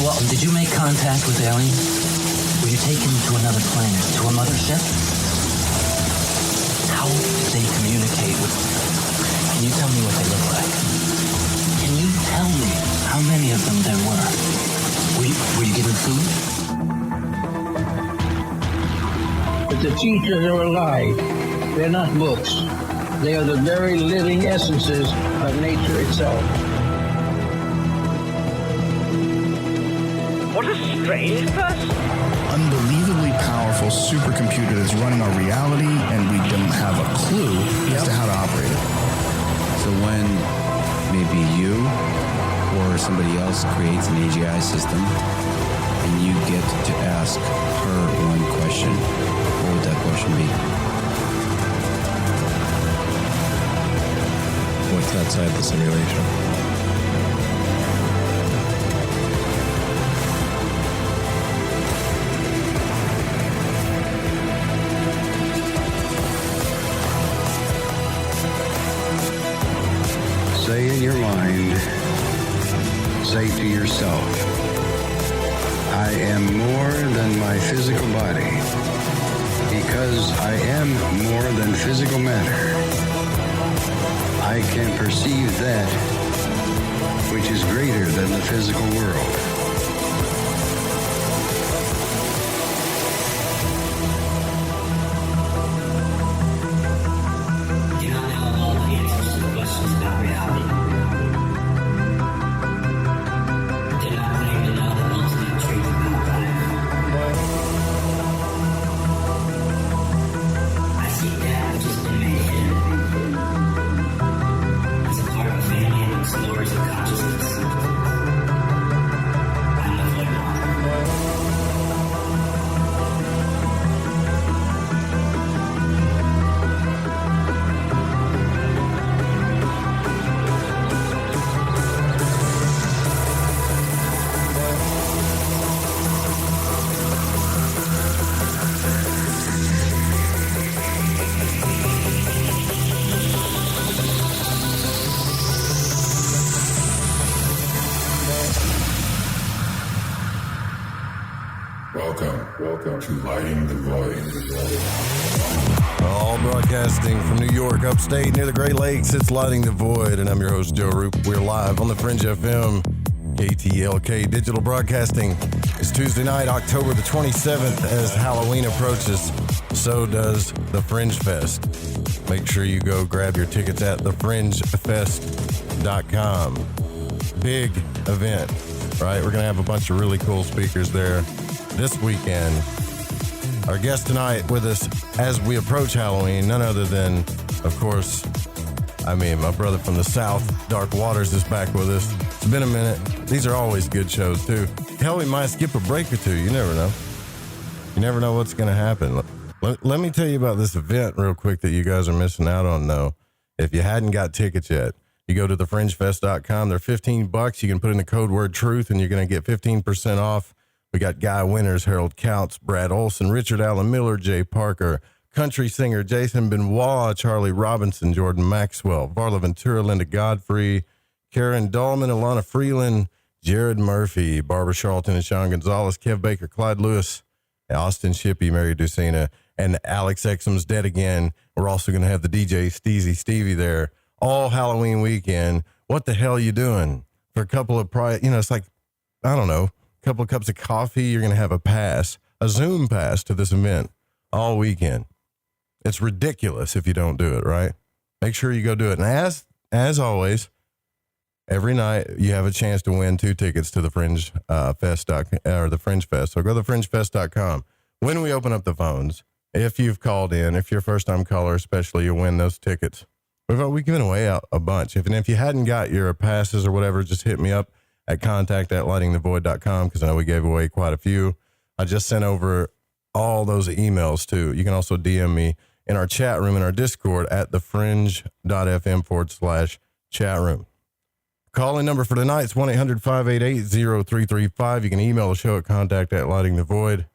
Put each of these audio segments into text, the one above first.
did you make contact with aliens? Were you taken to another planet, to a mothership? How did they communicate with... Can you tell me what they look like? Can you tell me how many of them there were? Were you given food? But the teachers are alive. They're not books. They are the very living essences of nature itself. What a strange person. Unbelievably powerful supercomputer that's running our reality, and we don't have a clue as to how to operate it. So when maybe you or somebody else creates an AGI system and you get to ask her one question, what would that question be? What's outside the simulation? Say in your mind, say to yourself, I am more than my physical body, because I am more than physical matter. I can perceive that which is greater than the physical world. Welcome to Lighting the Void. All broadcasting from New York, upstate, near the Great Lakes, it's Lighting the Void, and I'm your host, Joe Roop. We're live on the Fringe FM, KTLK Digital Broadcasting. It's Tuesday night, October the 27th. As Halloween approaches, so does the Fringe Fest. Make sure you go grab your tickets at thefringefest.com. Big event, right? We're going to have a bunch of really cool speakers there this weekend. Our guest tonight with us as we approach Halloween, none other than, of course, my brother from the South, Dark Waters, is back with us. It's been a minute. These are always good shows, too. Hell, we might skip a break or two. You never know. You never know what's going to happen. Let me tell you about this event real quick that you guys are missing out on, though. If you hadn't got tickets yet, you go to thefringefest.com. They're $15. You can put in the code word truth, and you're going to get 15% off. We got Guy Winters, Harold Counts, Brad Olson, Richard Allen Miller, Jay Parker, country singer Jason Benoit, Charlie Robinson, Jordan Maxwell, Varla Ventura, Linda Godfrey, Karen Dahlman, Alana Freeland, Jared Murphy, Barbara Charlton and Sean Gonzalez, Kev Baker, Clyde Lewis, Austin Shippey, Mary Ducina, and Alex Exum's Dead Again. We're also going to have the DJ Steezy Stevie there all Halloween weekend. What the hell are you doing? For a couple of it's like, I don't know, couple of cups of coffee, you're going to have a Zoom pass to this event all weekend. It's ridiculous if you don't do it, right? Make sure you go do it. And as always, every night you have a chance to win 2 tickets to the Fringe Fest or the Fringe Fest. So go to thefringefest.com. When we open up the phones, if you've called in, if you're a first-time caller especially, you'll win those tickets. We've given away a bunch. If you hadn't got your passes or whatever, just hit me up at contact@lightingthevoid.com, because I know we gave away quite a few. I just sent over all those emails too. You can also DM me in our chat room in our Discord at thefringe.fm/chat room. Call-in number for tonight is 1-800-588-0335. You can email the show at contact@lightingthevoid.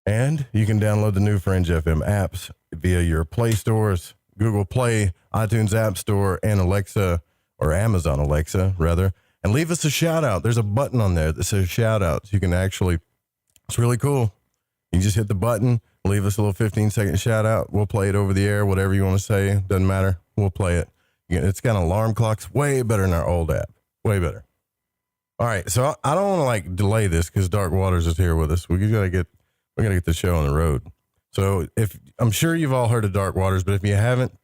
And you can download the new Fringe FM apps via your Play stores, Google Play, iTunes App Store, and Alexa, or Amazon Alexa, rather. and leave us a shout out. There's a button on there that says shout outs. You can actually, it's really cool. You just hit the button, leave us a little 15-second shout out. We'll play it over the air, whatever you want to say. Doesn't matter. We'll play it. It's got an alarm clock. It's way better than our old app. Way better. All right. So I don't want to like delay this because Dark Waters is here with us. We got to get the show on the road. So I'm sure you've all heard of Dark Waters, but if you haven't,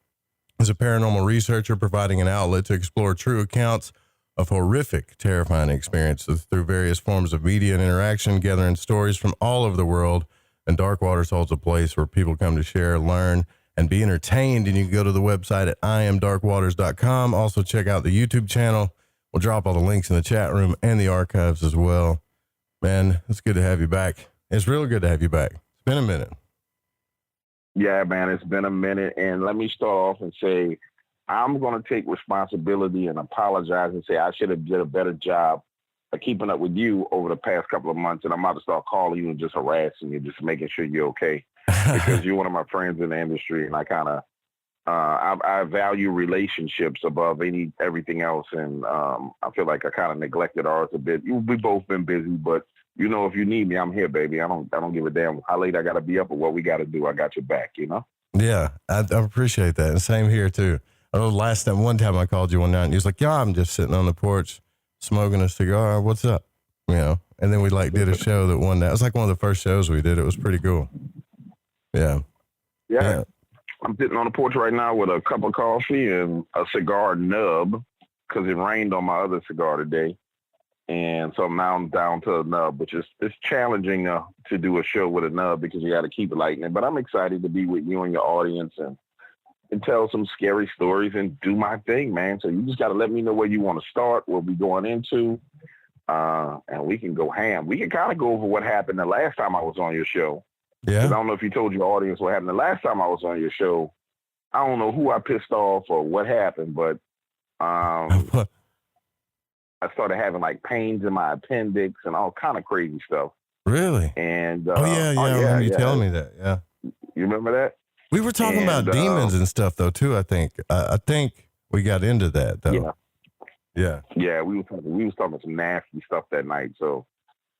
as a paranormal researcher providing an outlet to explore true accounts of horrific, terrifying experiences through various forms of media and interaction, gathering stories from all over the world. And Dark Waters holds a place where people come to share, learn, and be entertained. And you can go to the website at iamdarkwaters.com. Also check out the YouTube channel. We'll drop all the links in the chat room and the archives as well. Man, it's good to have you back. It's real good to have you back. It's been a minute. Yeah, man, it's been a minute. And let me start off and say, I'm going to take responsibility and apologize and say I should have did a better job of keeping up with you over the past couple of months. And I'm about to start calling you and just harassing you, just making sure you're okay. Because you're one of my friends in the industry. And I kind of, I value relationships above everything else. And I feel like I kind of neglected ours a bit. We both been busy, but you know, if you need me, I'm here, baby. I don't give a damn how late I got to be up or what we got to do. I got your back, you know? Yeah, I appreciate that. And same here too. I know one time I called you one night and you was like, yeah, I'm just sitting on the porch smoking a cigar. What's up? You know? And then we like did a show that one night. It was like one of the first shows we did. It was pretty cool. Yeah. I'm sitting on the porch right now with a cup of coffee and a cigar nub because it rained on my other cigar today. And so now I'm down to a nub, which is it's challenging to do a show with a nub because you got to keep it lightening. But I'm excited to be with you and your audience and tell some scary stories and do my thing, man. So you just got to let me know where you want to start, what we're going into, and we can go ham. We can kind of go over what happened the last time I was on your show. Yeah. I don't know if you told your audience what happened the last time I was on your show. I don't know who I pissed off or what happened, but I started having like pains in my appendix and all kind of crazy stuff. Really? And I remember you telling me that. Yeah. You remember that? We were talking about demons and stuff though too. I think we got into that though. Yeah. We was talking some nasty stuff that night. So,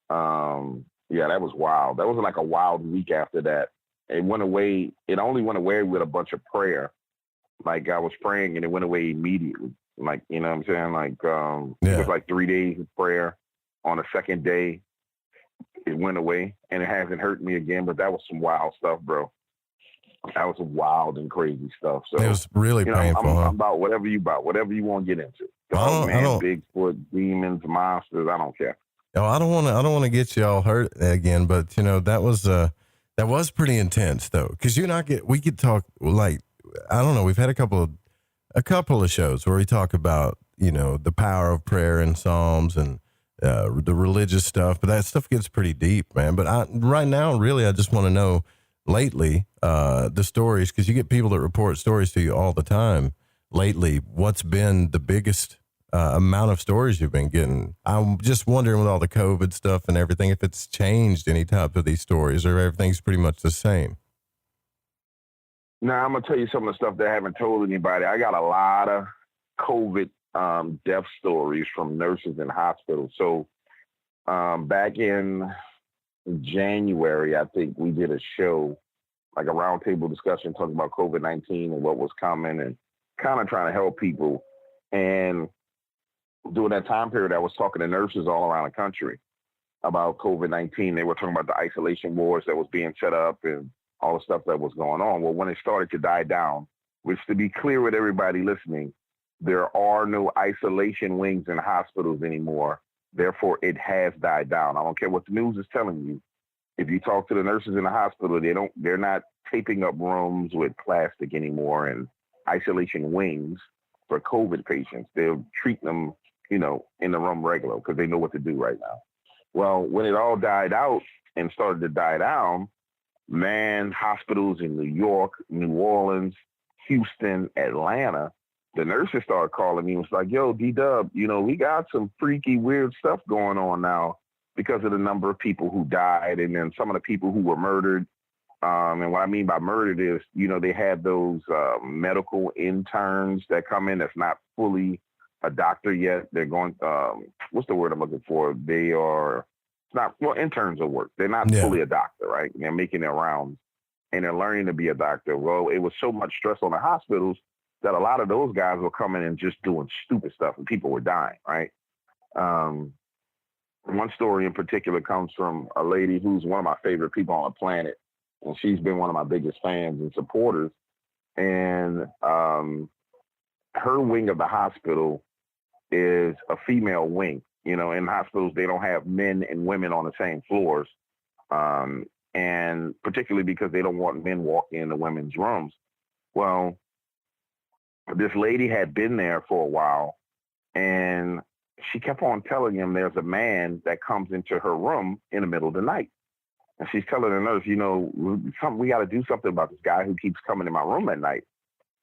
that was wild. That was like a wild week after that. It went away. It only went away with a bunch of prayer. Like I was praying and it went away immediately. Like, you know what I'm saying? Like, it was like 3 days of prayer. On the second day, it went away and it hasn't hurt me again, but that was some wild stuff, bro. That was some wild and crazy stuff. So it was really painful. I'm about whatever you want to get into. Bigfoot, demons, monsters. I don't care. No, I don't want to get you all hurt again, but you know, that was pretty intense though. Cause we could talk like, I don't know. We've had a couple of shows where we talk about, you know, the power of prayer and Psalms and the religious stuff, but that stuff gets pretty deep, man. But right now, really, I just want to know lately, the stories, cause you get people that report stories to you all the time lately. What's been the biggest amount of stories you've been getting? I'm just wondering with all the COVID stuff and everything, if it's changed any type of these stories or everything's pretty much the same. Now, I'm going to tell you some of the stuff that I haven't told anybody. I got a lot of COVID death stories from nurses in hospitals. So back in January, I think we did a show, like a roundtable discussion talking about COVID-19 and what was coming and kind of trying to help people. And during that time period, I was talking to nurses all around the country about COVID-19. They were talking about the isolation wards that was being set up and all the stuff that was going on. Well, when it started to die down, which to be clear with everybody listening, there are no isolation wings in hospitals anymore. Therefore, it has died down. I don't care what the news is telling you. If you talk to the nurses in the hospital, they're not taping up rooms with plastic anymore and isolation wings for COVID patients. They'll treat them, you know, in the room regular because they know what to do right now. Well, when it all died out and started to die down, man, hospitals in New York, New Orleans, Houston, Atlanta, the nurses started calling me and was like, yo, D-Dub, you know, we got some freaky, weird stuff going on now because of the number of people who died and then some of the people who were murdered. And what I mean by murdered is, you know, they had those medical interns that come in that's not fully a doctor yet. They're going, what's the word I'm looking for? They are, it's not, well, interns will work. They're not fully a doctor, right? They're making their rounds and they're learning to be a doctor. Well, it was so much stress on the hospitals that a lot of those guys were coming and just doing stupid stuff and people were dying, right? One story in particular comes from a lady who's one of my favorite people on the planet, and she's been one of my biggest fans and supporters. And her wing of the hospital is a female wing. You know, in hospitals, they don't have men and women on the same floors, and particularly because they don't want men walking into women's rooms. Well, this lady had been there for a while, and she kept on telling him there's a man that comes into her room in the middle of the night. And she's telling the nurse, you know, we got to do something about this guy who keeps coming in my room at night.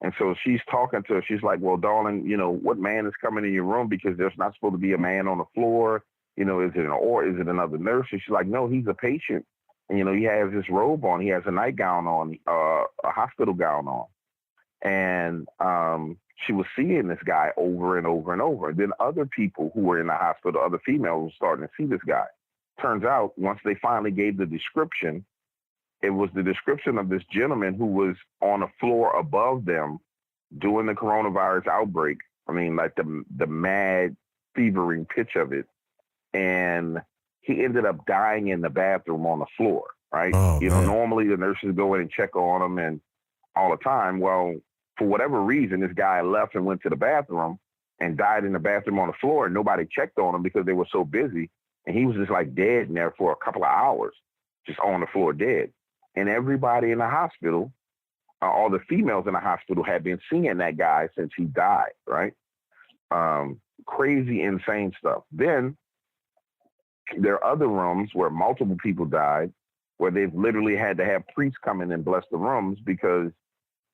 And so she's talking to her. She's like, well, darling, you know, what man is coming in your room? Because there's not supposed to be a man on the floor. You know, is it another nurse? And she's like, no, he's a patient. And, you know, he has this robe on. He has a nightgown on, a hospital gown on. And she was seeing this guy over and over and over. And then other people who were in the hospital, other females, were starting to see this guy. Turns out, once they finally gave the description, it was the description of this gentleman who was on a floor above them during the coronavirus outbreak. I mean, like the mad, fevering pitch of it. And he ended up dying in the bathroom on the floor, right? You know, normally the nurses go in and check on him and all the time. Well, for whatever reason, this guy left and went to the bathroom and died in the bathroom on the floor, and nobody checked on him because they were so busy. And he was just like dead in there for a couple of hours, just on the floor dead. And everybody in the hospital, all the females in the hospital, had been seeing that guy since he died, right? Crazy, insane stuff. Then there are other rooms where multiple people died, where they've literally had to have priests come in and bless the rooms because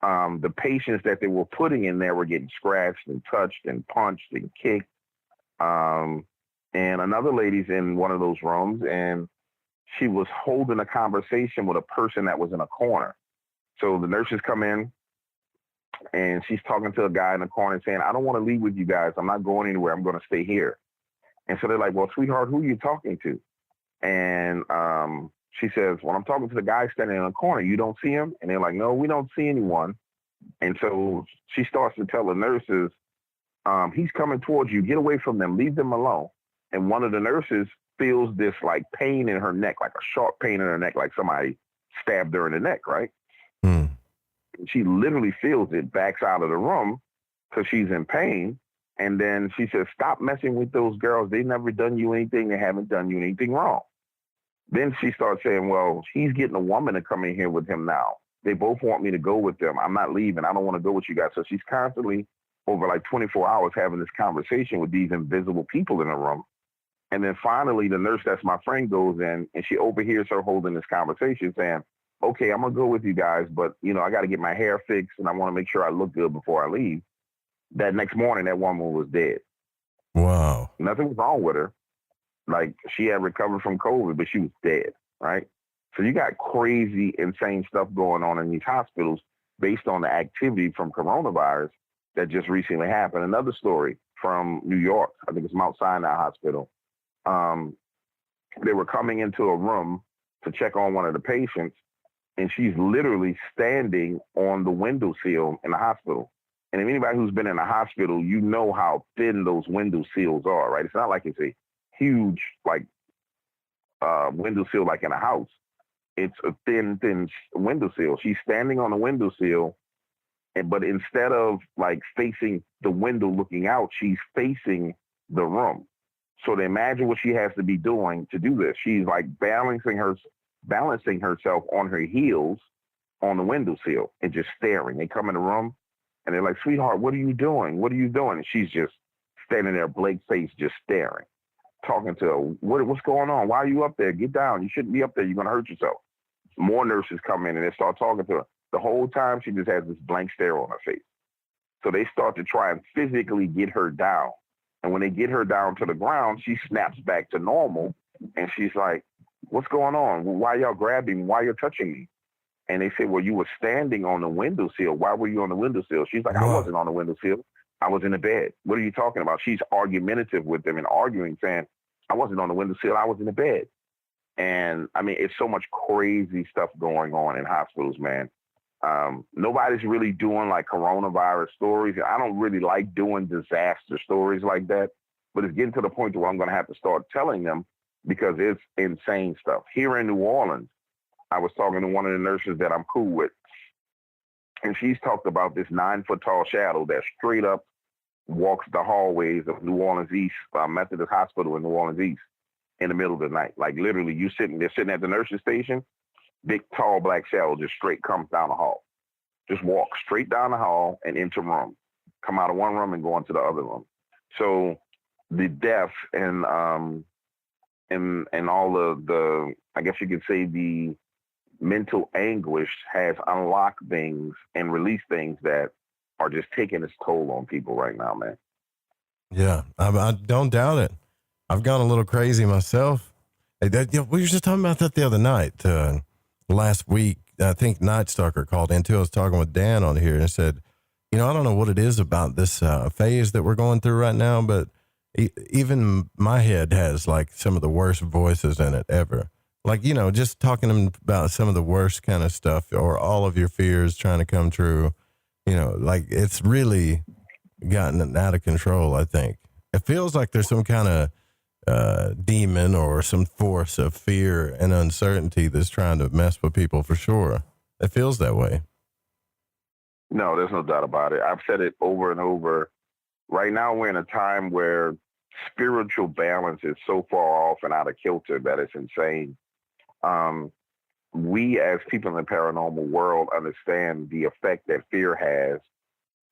the patients that they were putting in there were getting scratched and touched and punched and kicked. And another lady's in one of those rooms, and she was holding a conversation with a person that was in a corner. So the nurses come in, and she's talking to a guy in the corner saying, I don't want to leave with you guys. I'm not going anywhere. I'm going to stay here. And so they're like, well, sweetheart, who are you talking to? And she says, well, I'm talking to the guy standing in the corner. You don't see him? And they're like, no, we don't see anyone. And so she starts to tell the nurses, he's coming towards you. Get away from them. Leave them alone. And one of the nurses feels this like pain in her neck, like a sharp pain in her neck, like somebody stabbed her in the neck, right? She literally feels it, backs out of the room because she's in pain. And then she says, stop messing with those girls. They've never done you anything. They haven't done you anything wrong. Then she starts saying, well, he's getting a woman to come in here with him now. They both want me to go with them. I'm not leaving. I don't want to go with you guys. So she's constantly, over like 24 hours, having this conversation with these invisible people in the room. And then finally, the nurse that's my friend goes in, and she overhears her holding this conversation saying, okay, I'm going to go with you guys, but, you know, I got to get my hair fixed, and I want to make sure I look good before I leave. That next morning, that woman was dead. Wow. Nothing was wrong with her. Like, she had recovered from COVID, but she was dead, right? So you got crazy, insane stuff going on in these hospitals based on the activity from coronavirus that just recently happened. Another story from New York, I think it's Mount Sinai Hospital. They were coming into a room to check on one of the patients, and she's literally standing on the windowsill in the hospital. And if anybody who's been in a hospital, you know how thin those window sills are, right? It's not like it's a huge, like, windowsill like in a house. It's a thin windowsill. She's standing on the windowsill, but instead of, like, facing the window looking out, she's facing the room. So to imagine what she has to be doing to do this. She's, like, balancing herself on her heels on the windowsill and just staring. They come in the room, and they're like, sweetheart, what are you doing? What are you doing? And she's just standing there, blank face, just staring, talking to her. What's going on? Why are you up there? Get down. You shouldn't be up there. You're going to hurt yourself. More nurses come in, and they start talking to her. The whole time, she just has this blank stare on her face. So they start to try and physically get her down. And when they get her down to the ground, she snaps back to normal. And she's like, what's going on? Why y'all grabbing me? Why you're touching me? And they say, well, you were standing on the windowsill. Why were you on the windowsill? She's like, I wasn't on the windowsill. I was in the bed. What are you talking about? She's argumentative with them and arguing, saying, I wasn't on the windowsill. I was in the bed. And I mean, it's so much crazy stuff going on in hospitals, man. Nobody's really doing like coronavirus stories. I don't really like doing disaster stories like that, but it's getting to the point where I'm going to have to start telling them because it's insane stuff. Here in New Orleans, I was talking to one of the nurses that I'm cool with, and she's talked about this 9-foot tall shadow that straight up walks the hallways of New Orleans East, Methodist Hospital in New Orleans East in the middle of the night. Like literally they're sitting at the nurse's station, big, tall, black shadow just straight comes down the hall. Just walk straight down the hall and into room. Come out of one room and go into the other room. So the death and all the I guess you could say the mental anguish has unlocked things and released things that are just taking its toll on people right now, man. Yeah, I don't doubt it. I've gone a little crazy myself. We were just talking about that the other night. Last week, I think Night Stalker called in too. I was talking with Dan on here and said, I don't know what it is about this phase that we're going through right now, but even my head has like some of the worst voices in it ever. Like, just talking about some of the worst kind of stuff or all of your fears trying to come true, like it's really gotten out of control, I think. It feels like there's some kind of demon or some force of fear and uncertainty that's trying to mess with people for sure. It feels that way. No, there's no doubt about it. I've said it over and over. Right now, we're in a time where spiritual balance is so far off and out of kilter that it's insane. We as people in the paranormal world understand the effect that fear has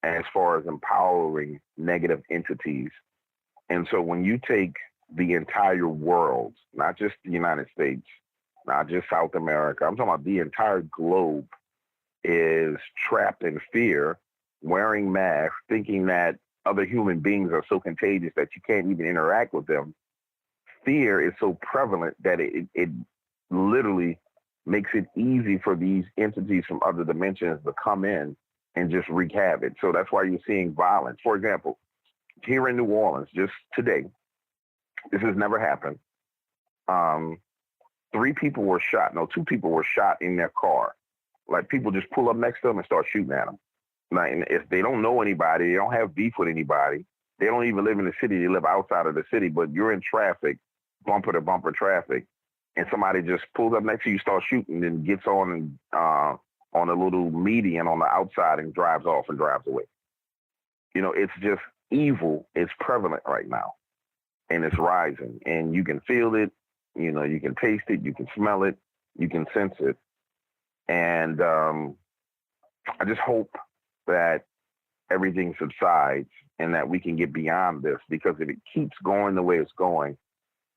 as far as empowering negative entities. And so when you take the entire world, not just the United States, not just South America, I'm talking about the entire globe is trapped in fear, wearing masks, thinking that other human beings are so contagious that you can't even interact with them. Fear is so prevalent that it literally makes it easy for these entities from other dimensions to come in and just wreak havoc. So that's why you're seeing violence. For example, here in New Orleans, just today, this has never happened. 2 people were shot in their car. Like people just pull up next to them and start shooting at them. Like, if they don't know anybody, they don't have beef with anybody. They don't even live in the city. They live outside of the city, but you're in traffic, bumper to bumper traffic, and somebody just pulls up next to you, starts shooting, and gets on a little median on the outside and drives off and drives away. It's just evil. It's prevalent right now, and it's rising, and you can feel it. You can taste it. You can smell it. You can sense it. And I just hope that everything subsides and that we can get beyond this, because if it keeps going the way it's going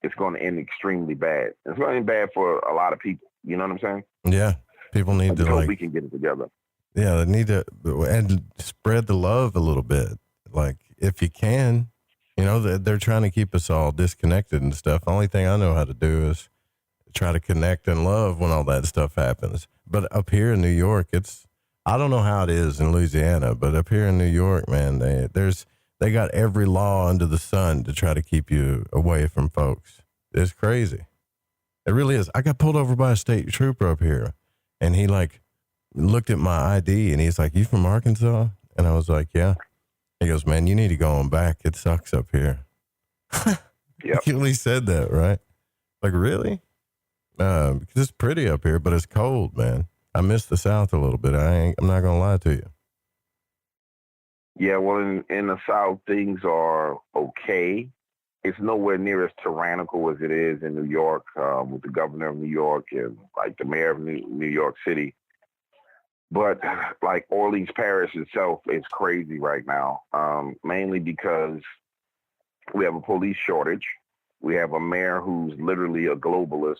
to end extremely bad. It's going to end bad for a lot of people. You know what I'm saying? Yeah. People need to we can get it together. Yeah. They need to and spread the love a little bit. Like if you can, they're trying to keep us all disconnected and stuff. The only thing I know how to do is try to connect and love when all that stuff happens. But up here in New York, I don't know how it is in Louisiana, but up here in New York, man, they got every law under the sun to try to keep you away from folks. It's crazy. It really is. I got pulled over by a state trooper up here, and he looked at my ID and he's like, "You from Arkansas?" And I was like, "Yeah." He goes, "Man, you need to go on back. It sucks up here." Yep. He really said that, right? Like, really? Because it's pretty up here, but it's cold, man. I miss the South a little bit. I'm not gonna lie to you. Yeah, well, in the South, things are okay. It's nowhere near as tyrannical as it is in New York, with the governor of New York and like the mayor of New York City. But like Orleans Parish itself is crazy right now, mainly because we have a police shortage. We have a mayor who's literally a globalist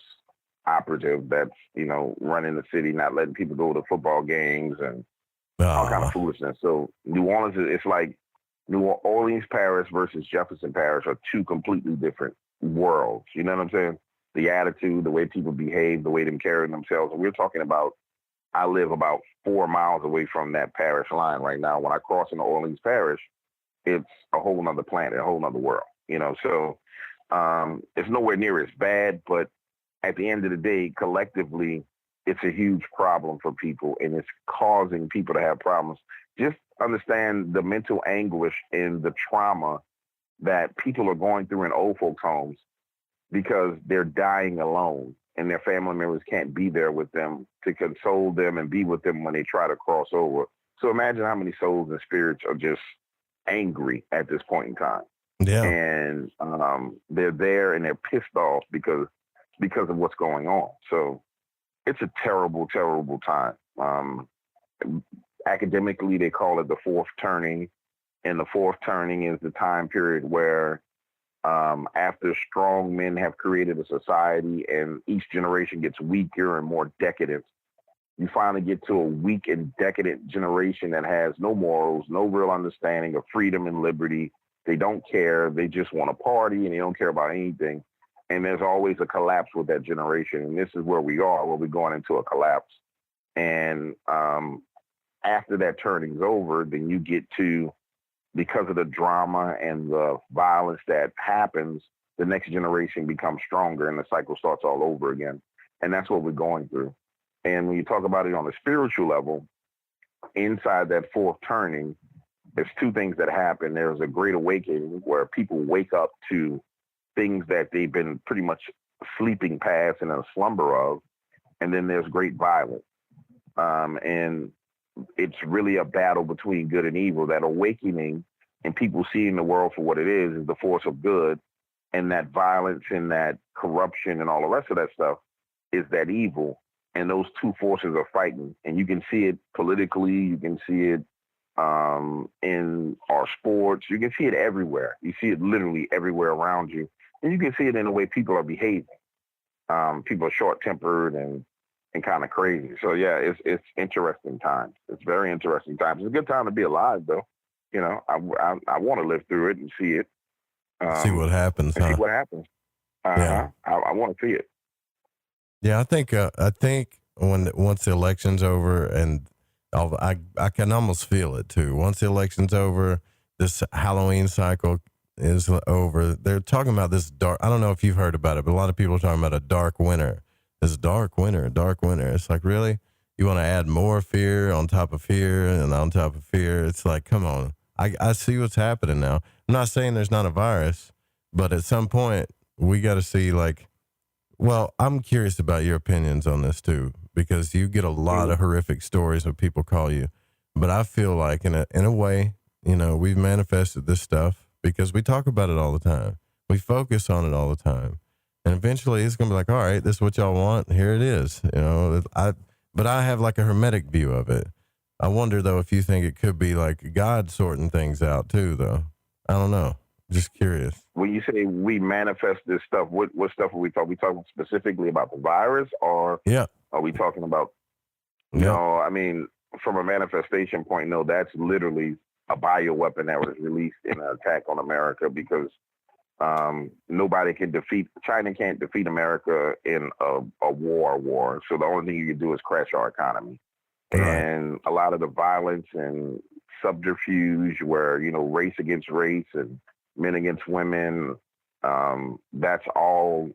operative that's, running the city, not letting people go to football games and all kind of foolishness. So New Orleans, it's like New Orleans Parish versus Jefferson Parish are two completely different worlds. You know what I'm saying? The attitude, the way people behave, the way them carry themselves. And we're talking about, I live about 4 miles away from that parish line right now. When I cross into Orleans Parish, it's a whole nother planet, a whole nother world, you know. So it's nowhere near as bad, but at the end of the day, collectively, it's a huge problem for people, and it's causing people to have problems. Just understand the mental anguish and the trauma that people are going through in old folks' homes because they're dying alone and their family members can't be there with them to console them and be with them when they try to cross over. So imagine how many souls and spirits are just angry at this point in time. Yeah. And they're there and they're pissed off because of what's going on. So it's a terrible, terrible time. Academically, they call it the fourth turning. And the fourth turning is the time period where after strong men have created a society and each generation gets weaker and more decadent, you finally get to a weak and decadent generation that has no morals, no real understanding of freedom and liberty. They don't care. They just want to party and they don't care about anything. And there's always a collapse with that generation. And this is where we are, where we're going into a collapse. And after that turning's over, then you get to, because of the drama and the violence that happens, the next generation becomes stronger and the cycle starts all over again. And that's what we're going through. And when you talk about it on a spiritual level, inside that fourth turning, there's two things that happen. There's a great awakening where people wake up to things that they've been pretty much sleeping past and in a slumber of. And then there's great violence. And it's really a battle between good and evil. That awakening and people seeing the world for what it is the force of good. And that violence and that corruption and all the rest of that stuff is that evil. And those two forces are fighting. And you can see it politically. You can see it in our sports. You can see it everywhere. You see it literally everywhere around you. And you can see it in the way people are behaving. People are short-tempered and kind of crazy. So, yeah, it's interesting times. It's very interesting times. It's a good time to be alive, though. You know, I want to live through it and see it. See what happens, See what happens. Yeah. I want to see it. Yeah, I think once the election's over, and I can almost feel it too. Once the election's over, this Halloween cycle is over. They're talking about this dark. I don't know if you've heard about it, but a lot of people are talking about a dark winter. This dark winter. It's like, really? You want to add more fear on top of fear and on top of fear? It's like, come on. I see what's happening now. I'm not saying there's not a virus, but at some point we got to see, like, well, I'm curious about your opinions on this too, because you get a lot of horrific stories when people call you. But I feel like in a way, you know, we've manifested this stuff because we talk about it all the time. We focus on it all the time. And eventually it's going to be like, all right, this is what y'all want. Here it is. You know, but I have like a hermetic view of it. I wonder, though, if you think it could be like God sorting things out, too, though. I don't know. Just curious. When you say we manifest this stuff, what stuff are we talking? We talking specifically about the virus, or are we talking about, no, I mean, from a manifestation point, no, that's literally a bioweapon that was released in an attack on America because nobody can China can't defeat America in a war. So the only thing you can do is crash our economy. Right. And a lot of the violence and subterfuge where, you know, race against race and men against women, that's all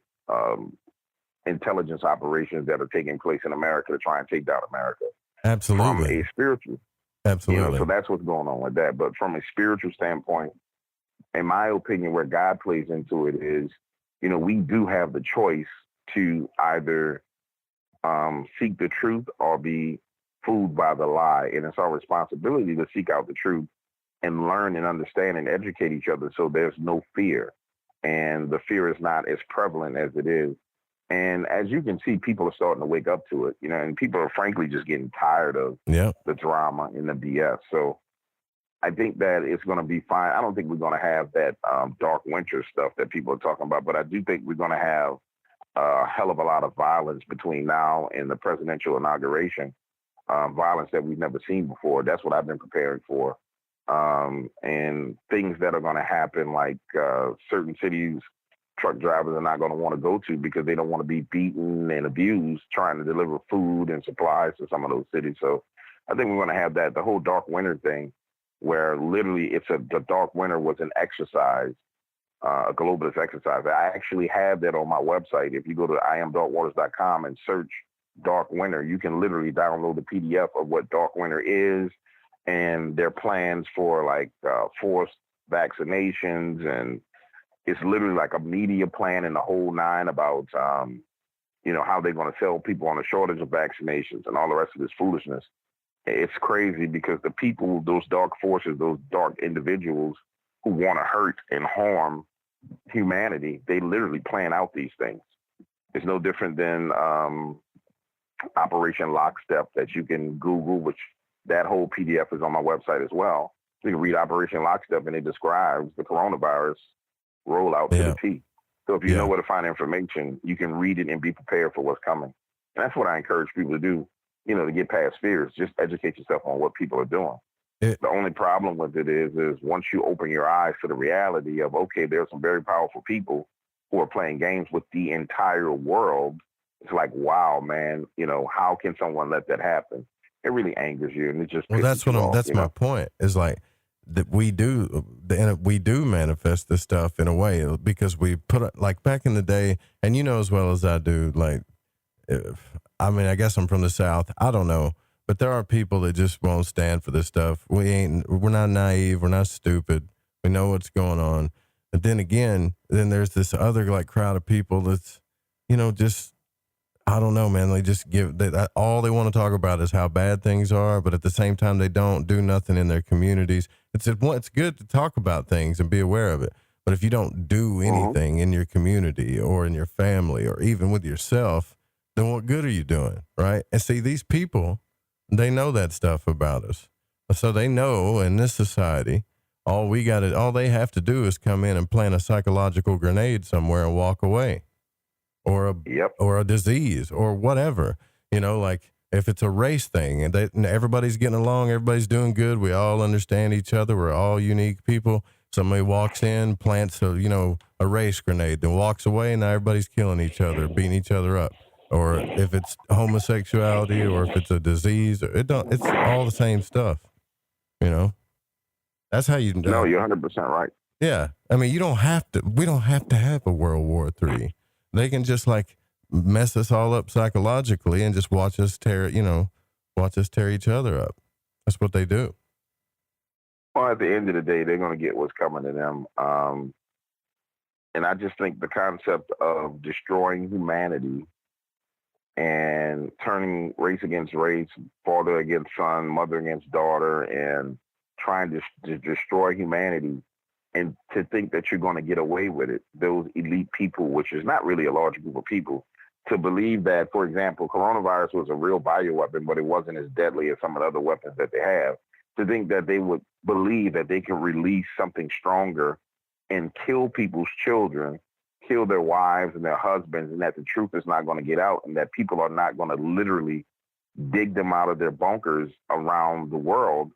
intelligence operations that are taking place in America to try and take down America. Absolutely. From a spiritual. Absolutely. You know, so that's what's going on with that. But from a spiritual standpoint, in my opinion, where God plays into it is, you know, we do have the choice to either seek the truth or be fooled by the lie. And it's our responsibility to seek out the truth and learn and understand and educate each other so there's no fear. And the fear is not as prevalent as it is. And as you can see, people are starting to wake up to it, you know, and people are frankly just getting tired of the drama and the BS. So I think that it's going to be fine. I don't think we're going to have that dark winter stuff that people are talking about, but I do think we're going to have a hell of a lot of violence between now and the presidential inauguration, violence that we've never seen before. That's what I've been preparing for. And things that are going to happen, like certain cities, truck drivers are not going to want to go to because they don't want to be beaten and abused trying to deliver food and supplies to some of those cities. So I think we're going to have that. The whole dark winter thing where literally the Dark Winter was an exercise, a globalist exercise. I actually have that on my website. If you go to iamdarkwaters.com and search Dark Winter, you can literally download the PDF of what Dark Winter is and their plans for like forced vaccinations. And it's literally like a media plan and the whole nine about, how they're going to sell people on a shortage of vaccinations and all the rest of this foolishness. It's crazy because the people, those dark forces, those dark individuals who want to hurt and harm humanity, they literally plan out these things. It's no different than Operation Lockstep that you can Google, which that whole PDF is on my website as well. You can read Operation Lockstep and it describes the coronavirus rollout to the T. So if you know where to find information, you can read it and be prepared for what's coming. And that's what I encourage people to do, to get past fears. Just educate yourself on what people are doing. The only problem with it is once you open your eyes to the reality of, okay, there's some very powerful people who are playing games with the entire world. It's like, wow, man, how can someone let that happen? It really angers you. And it just, that's my point is like that we do manifest this stuff in a way because we put like back in the day, and as well as I do, like, I guess I'm from the South. I don't know. But there are people that just won't stand for this stuff. We're not naive. We're not stupid. We know what's going on. But then again, there's this other like crowd of people that's, just, I don't know, man. They just all they want to talk about is how bad things are. But at the same time, they don't do nothing in their communities. It's good to talk about things and be aware of it. But if you don't do anything in your community or in your family or even with yourself, then what good are you doing? Right. And see, these people, they know that stuff about us. So they know in this society, all they have to do is come in and plant a psychological grenade somewhere and walk away, or a disease or whatever, like if it's a race thing and everybody's getting along, everybody's doing good. We all understand each other. We're all unique people. Somebody walks in, plants a race grenade, then walks away. And now everybody's killing each other, beating each other up. Or if it's homosexuality, or if it's a disease, it's all the same stuff, That's how you know. No, you're 100% right. Yeah. I mean, we don't have to have a World War III. They can just like mess us all up psychologically and just watch us tear each other up. That's what they do. Well, at the end of the day, they're going to get what's coming to them. And I just think the concept of destroying humanity and turning race against race, father against son, mother against daughter, and trying to destroy humanity, and to think that you're going to get away with it, those elite people, which is not really a large group of people, to believe that, for example, coronavirus was a real bioweapon, but it wasn't as deadly as some of the other weapons that they have, to think that they would believe that they can release something stronger and kill people's children, kill their wives and their husbands, and that the truth is not going to get out, and that people are not going to literally dig them out of their bunkers around the world.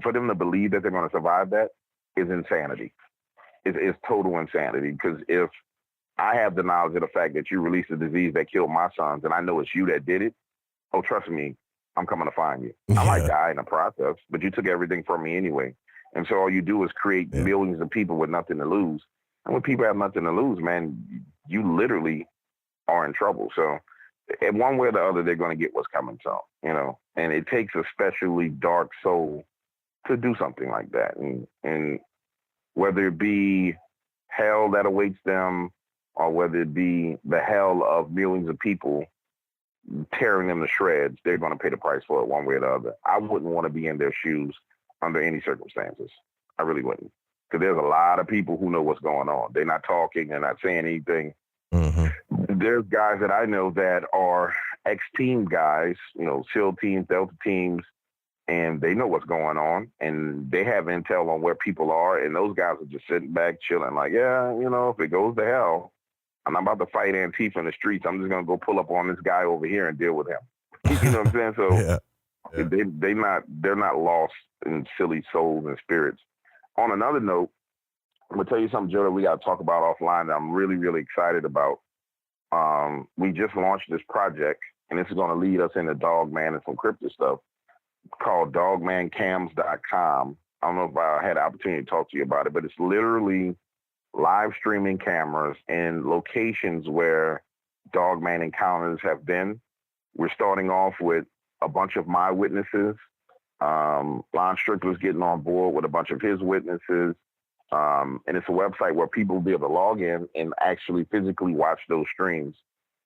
For them to believe that they're going to survive that is insanity. It's total insanity, because if I have the knowledge of the fact that you released a disease that killed my sons, and I know it's you that did it, oh, trust me, I'm coming to find you. I might die in the process, but you took everything from me anyway. And so all you do is create millions of people with nothing to lose. And when people have nothing to lose, man, you literally are in trouble. So in one way or the other, they're going to get what's coming to them, and it takes a specially dark soul to do something like that. And whether it be hell that awaits them, or whether it be the hell of millions of people tearing them to shreds, they're going to pay the price for it one way or the other. I wouldn't want to be in their shoes under any circumstances. I really wouldn't. Because there's a lot of people who know what's going on. They're not talking. They're not saying anything. Mm-hmm. There's guys that I know that are ex-team guys, SEAL teams, Delta teams, and they know what's going on, and they have intel on where people are, and those guys are just sitting back, chilling, like, if it goes to hell, I'm not about to fight Antifa in the streets. I'm just going to go pull up on this guy over here and deal with him. You know what I'm saying? So they're not lost in silly souls and spirits. On another note, I'm going to tell you something, Joe, that we got to talk about offline that I'm really, really excited about. We just launched this project, and this is going to lead us into Dogman and some crypto stuff, called dogmancams.com. I don't know if I had the opportunity to talk to you about it, but it's literally live streaming cameras in locations where Dogman encounters have been. We're starting off with a bunch of my witnesses. Lon Strickler's getting on board with a bunch of his witnesses. And it's a website where people will be able to log in and actually physically watch those streams.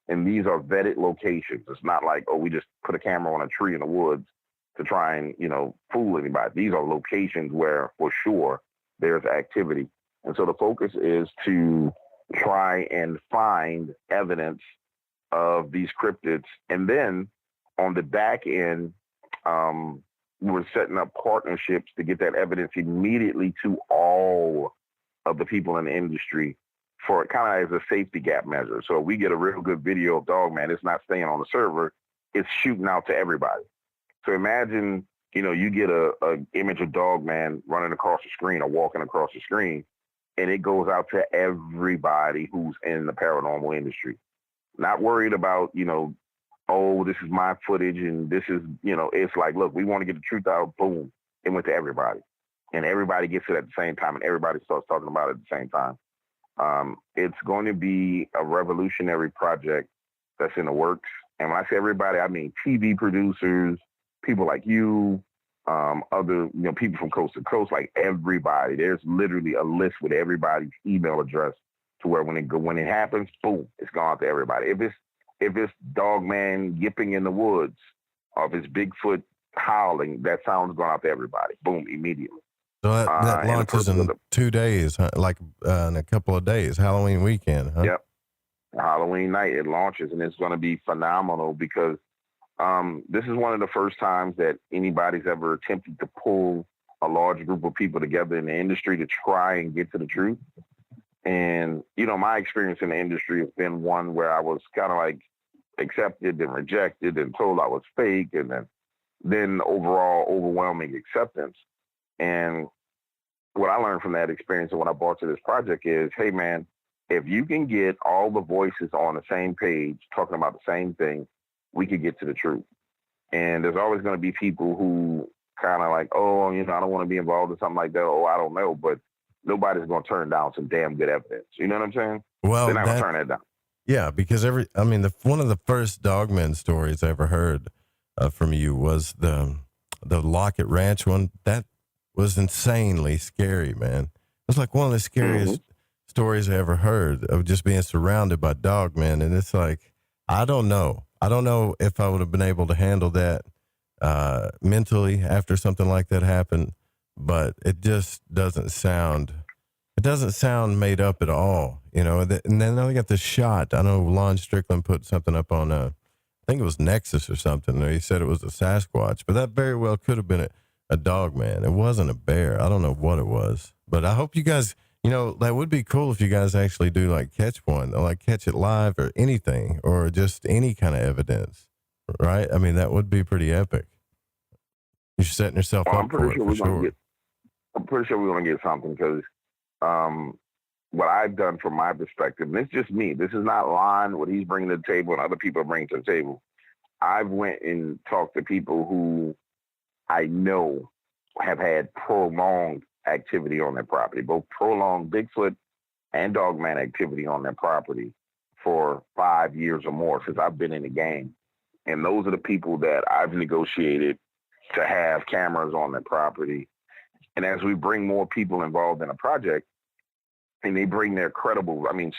And these are vetted locations. It's not like, oh, we just put a camera on a tree in the woods to try and, fool anybody. These are locations where, for sure, there's activity. And so the focus is to try and find evidence of these cryptids. And then on the back end, we're setting up partnerships to get that evidence immediately to all of the people in the industry for kind of as a safety gap measure. So if we get a real good video of Dogman, it's not staying on the server, it's shooting out to everybody. So imagine, you get a image of Dogman running across the screen or walking across the screen, and it goes out to everybody who's in the paranormal industry. Not worried about, oh, this is my footage and this is, it's like, look, we want to get the truth out. Boom. It went to everybody. And everybody gets it at the same time, and everybody starts talking about it at the same time. It's going to be a revolutionary project that's in the works. And when I say everybody, I mean TV producers, people like you, other, people from coast to coast, like everybody. There's literally a list with everybody's email address to where when it happens, boom, it's gone out to everybody. If it's Dogman yipping in the woods, or if it's Bigfoot howling, that sound's gone out to everybody. Boom, immediately. So that launches in 2 days, huh? Like in a couple of days, Halloween weekend, huh? Yep. Halloween night it launches, and it's going to be phenomenal because this is one of the first times that anybody's ever attempted to pull a large group of people together in the industry to try and get to the truth. And, my experience in the industry has been one where I was kind of like accepted and rejected and told I was fake, and then overall overwhelming acceptance. And what I learned from that experience and what I brought to this project is, hey, man, if you can get all the voices on the same page talking about the same thing, we could get to the truth. And there's always going to be people who kind of like, oh, I don't want to be involved in something like that. Oh, I don't know. But nobody's going to turn down some damn good evidence. You know what I'm saying? Well, they're not going to turn that down. Yeah, because one of the first Dogman stories I ever heard from you was the Lockett Ranch one. That was insanely scary, man. It was like one of the scariest stories I ever heard of just being surrounded by Dogman. And it's like, I don't know if I would have been able to handle that mentally after something like that happened, but it just doesn't sound made up at all, and then they got the shot. I know Lon Strickland put something up on, I think it was Nexus or something. He said it was a Sasquatch, but that very well could have been a Dogman. It wasn't a bear. I don't know what it was, but I hope you guys, that would be cool if you guys actually do like catch one, or like catch it live or anything, or just any kind of evidence, right? I mean, that would be pretty epic. You're setting yourself up for it, for sure. I'm pretty sure we're going to get something because what I've done from my perspective, and it's just me, this is not Lon, what he's bringing to the table and other people are bringing to the table. I've went and talked to people who I know have had prolonged activity on their property, both prolonged Bigfoot and Dogman activity on their property for 5 years or more since I've been in the game. And those are the people that I've negotiated to have cameras on their property. And as we bring more people involved in a project and they bring their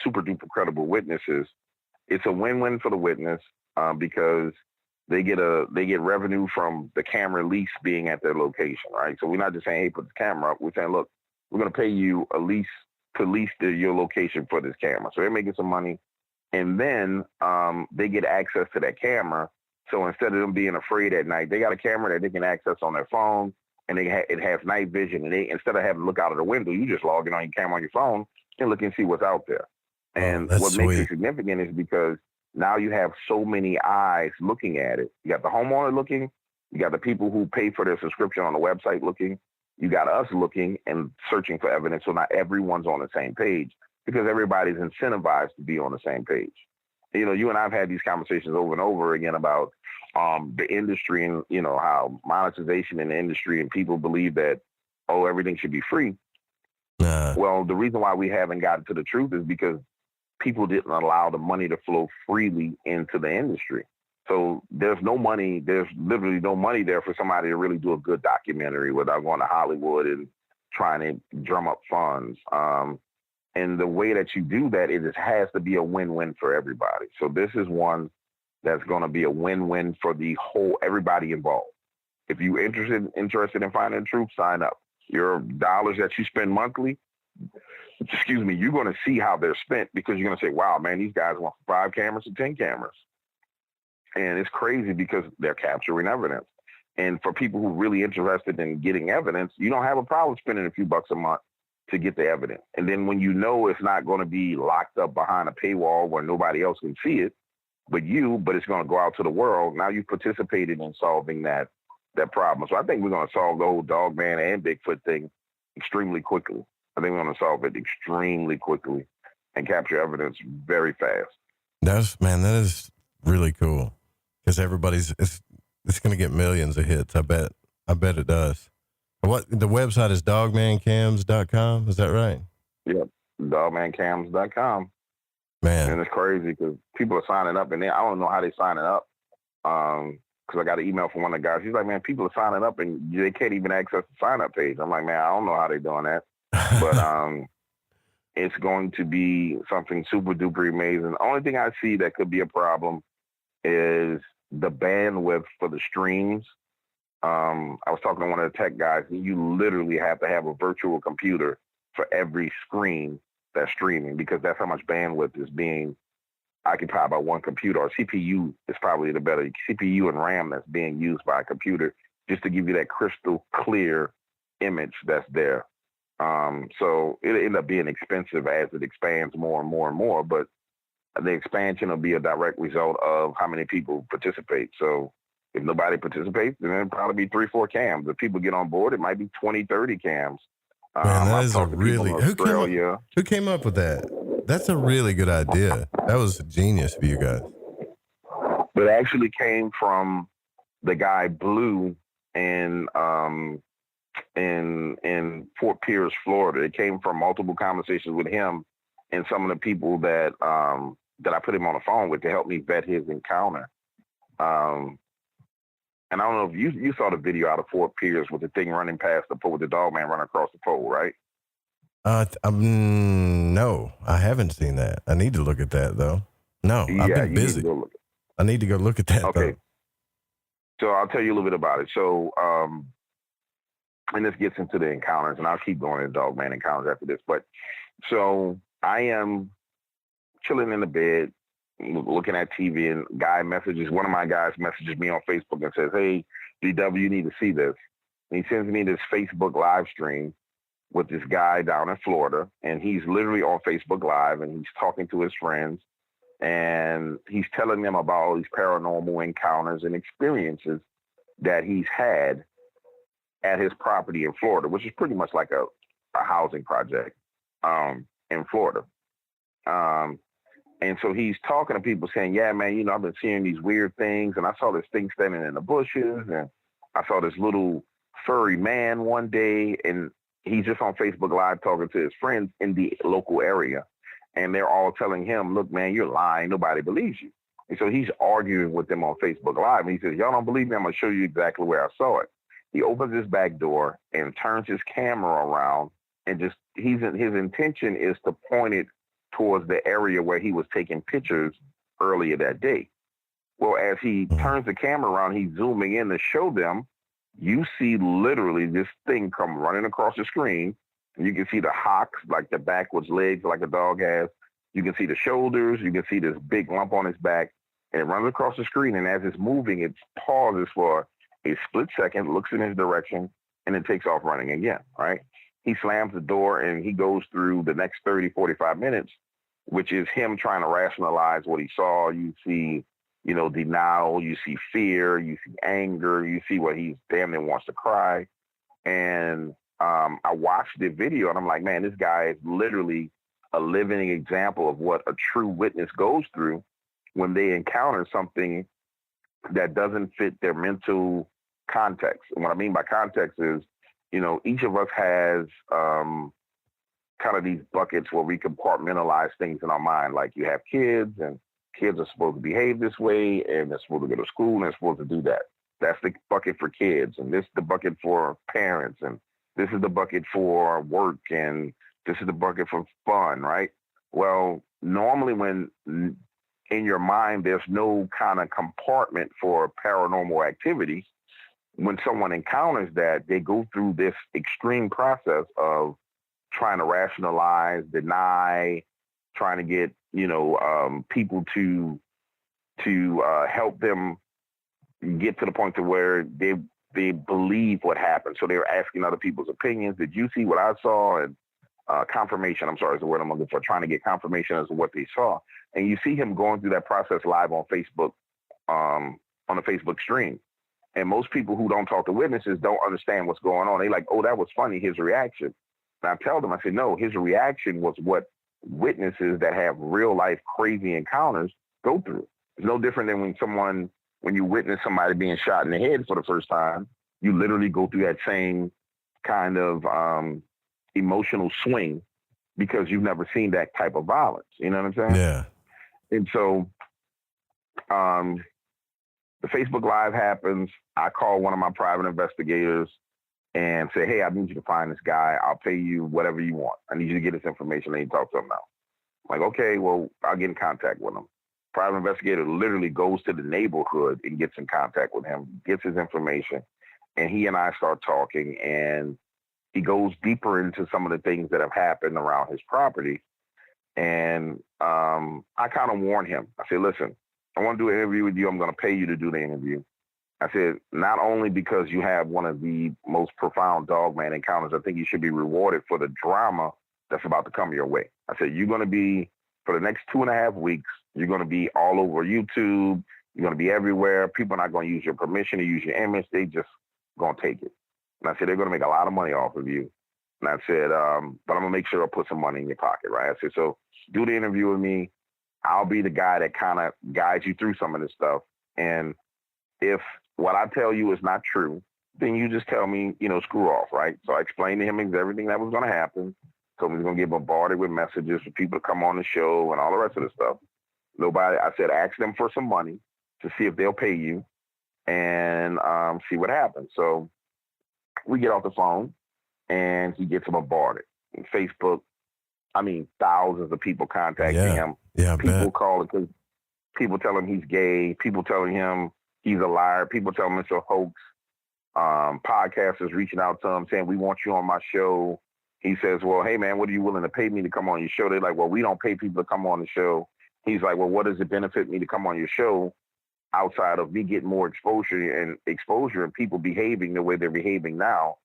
super duper credible witnesses, it's a win-win for the witness because they get revenue from the camera lease being at their location, right? So we're not just saying, hey, put the camera up. We're saying, look, we're going to pay you a lease to lease your location for this camera. So they're making some money. And then they get access to that camera. So instead of them being afraid at night, they got a camera that they can access on their phone, and it has night vision. And instead of having to look out of the window, you just log in on your camera on your phone and look and see what's out there. And what makes it significant is because now you have so many eyes looking at it. You got the homeowner looking. You got the people who pay for their subscription on the website looking. You got us looking and searching for evidence. So not everyone's on the same page because everybody's incentivized to be on the same page. You and I've had these conversations over and over again about the industry and, how monetization in the industry, and people believe that oh, everything should be free. Well, the reason why we haven't gotten to the truth is because people didn't allow the money to flow freely into the industry. So there's literally no money there for somebody to really do a good documentary without going to Hollywood and trying to drum up funds. And the way that you do that, it just has to be a win-win for everybody. So this is one that's going to be a win-win for everybody involved. If you're interested in finding the truth, sign up. Your dollars that you spend monthly, you're going to see how they're spent, because you're going to say, wow, man, these guys want 5 cameras to 10 cameras. And it's crazy because they're capturing evidence. And for people who are really interested in getting evidence, you don't have a problem spending a few bucks a month to get the evidence. And then when you know it's not going to be locked up behind a paywall where nobody else can see it but it's going to go out to the world, now you've participated in solving that problem. So I think we're going to solve the whole Dogman and Bigfoot thing extremely quickly. I think we're going to solve it extremely quickly and capture evidence very fast. That is really cool, because it's going to get millions of hits. I bet it does. The website is dogmancams.com. Is that right? Yep. Dogmancams.com. Man. And it's crazy because people are signing up, and I don't know how they're signing up. Because I got an email from one of the guys. He's like, man, people are signing up and they can't even access the sign-up page. I'm like, man, I don't know how they're doing that. But it's going to be something super duper amazing. The only thing I see that could be a problem is the bandwidth for the streams. I was talking to one of the tech guys, and you literally have to have a virtual computer for every screen that's streaming, because that's how much bandwidth is being occupied by one computer. Or CPU is probably the better CPU and RAM that's being used by a computer, just to give you that crystal clear image that's there. So it'll end up being expensive as it expands more and more and more, but the expansion will be a direct result of how many people participate. So if nobody participates, then it'll probably be 3-4 cams. If people get on board, it might be 20-30 cams. Man, that is a really... Who came up with that? That's a really good idea. That was genius for you guys. But it actually came from the guy Blue in Fort Pierce, Florida. It came from multiple conversations with him and some of the people that I put him on the phone with to help me vet his encounter. And I don't know if you saw the video out of Fort Pierce with the thing running past the pole, with the Dogman running across the pole, right? No, I haven't seen that. I need to look at that, though. No, I've been busy. I need to go look at that, okay. Though. So I'll tell you a little bit about it. So, and this gets into the encounters, and I'll keep going to Dogman encounters after this. But so I am chilling in the bed, looking at TV, and one of my guys messages me on Facebook and says, hey, DW, you need to see this. And he sends me this Facebook live stream with this guy down in Florida, and he's literally on Facebook Live, and he's talking to his friends, and he's telling them about all these paranormal encounters and experiences that he's had at his property in Florida, which is pretty much like a housing project in Florida. And so he's talking to people saying, yeah, man, I've been seeing these weird things, and I saw this thing standing in the bushes, and I saw this little furry man one day, and he's just on Facebook Live talking to his friends in the local area. And they're all telling him, look, man, you're lying. Nobody believes you. And so he's arguing with them on Facebook Live. And he says, y'all don't believe me? I'm going to show you exactly where I saw it. He opens his back door and turns his camera around, and his intention is to point it towards the area where he was taking pictures earlier that day. Well, as he turns the camera around, he's zooming in to show them. You see literally this thing come running across the screen, and you can see the hocks, like the backwards legs like a dog has. You can see the shoulders. You can see this big lump on his back, and it runs across the screen. And as it's moving, it pauses for a split second, looks in his direction, and it takes off running again, right? He slams the door, and he goes through the next 30, 45 minutes, which is him trying to rationalize what he saw. You see denial, you see fear, you see anger, you see what he damn near wants to cry. And I watched the video, and I'm like, man, this guy is literally a living example of what a true witness goes through when they encounter something that doesn't fit their mental context. And what I mean by context is each of us has kind of these buckets where we compartmentalize things in our mind. Like you have kids, and kids are supposed to behave this way, and they're supposed to go to school, and they're supposed to do that. That's the bucket for kids, and this is the bucket for parents, and this is the bucket for work, and this is the bucket for fun, right? Well, normally when in your mind there's no kind of compartment for paranormal activity, when someone encounters that, they go through this extreme process of trying to rationalize, deny, trying to get, people to help them get to the point to where they believe what happened. So they're asking other people's opinions. Did you see what I saw? And confirmation, I'm sorry, is the word I'm looking for, trying to get confirmation as to what they saw. And you see him going through that process live on Facebook, on a Facebook stream. And most people who don't talk to witnesses don't understand what's going on. They like, oh, that was funny, his reaction. And I tell them, I said, no, his reaction was what witnesses that have real life crazy encounters go through. It's no different than when you witness somebody being shot in the head for the first time, you literally go through that same kind of emotional swing because you've never seen that type of violence. You know what I'm saying? Yeah. And so the Facebook Live happens. I call one of my private investigators and say, hey, I need you to find this guy. I'll pay you whatever you want. I need you to get this information. I need to talk to him now. I'm like, okay, well, I'll get in contact with him. Private investigator literally goes to the neighborhood and gets in contact with him, gets his information, and he and I start talking, and he goes deeper into some of the things that have happened around his property. And I kind of warn him. I said, listen, I want to do an interview with you. I'm going to pay you to do the interview. I said, not only because you have one of the most profound Dogman encounters, I think you should be rewarded for the drama that's about to come your way. I said, you're going to be, for the next 2.5 weeks, you're going to be all over YouTube. You're going to be everywhere. People are not going to use your permission to use your image. They just going to take it. And I said, they're going to make a lot of money off of you. And I said, but I'm going to make sure I put some money in your pocket, right? I said, so do the interview with me. I'll be the guy that kind of guides you through some of this stuff. And if what I tell you is not true, then you just tell me, screw off, right? So I explained to him everything that was going to happen. So he's going to get bombarded with messages for people to come on the show and all the rest of the stuff. I said, ask them for some money to see if they'll pay you and see what happens. So we get off the phone and he gets bombarded. And Facebook, thousands of people contacting him. Yeah, people calling because people tell him he's gay. People telling him he's a liar. People tell him it's a hoax. Podcasters reaching out to him saying, we want you on my show. He says, well, hey, man, what are you willing to pay me to come on your show? They're like, well, we don't pay people to come on the show. He's like, well, what does it benefit me to come on your show outside of me getting more exposure and people behaving the way they're behaving now?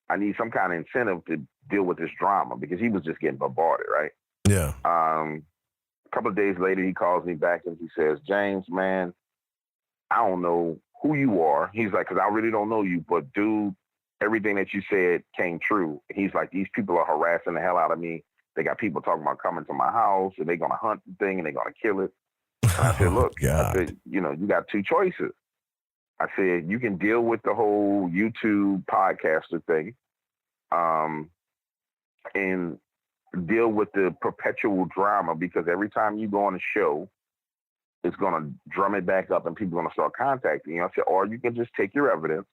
I need some kind of incentive to deal with this drama because he was just getting bombarded, right? Yeah. A couple of days later, he calls me back and he says, James, man, I don't know who you are. He's like, because I really don't know you, but dude, everything that you said came true. He's like, these people are harassing the hell out of me. They got people talking about coming to my house and they're going to hunt the thing and they're going to kill it. And I said, look, I said, you got two choices. I said, you can deal with the whole YouTube podcaster thing and deal with the perpetual drama because every time you go on a show, it's going to drum it back up and people are going to start contacting you. I said, or you can just take your evidence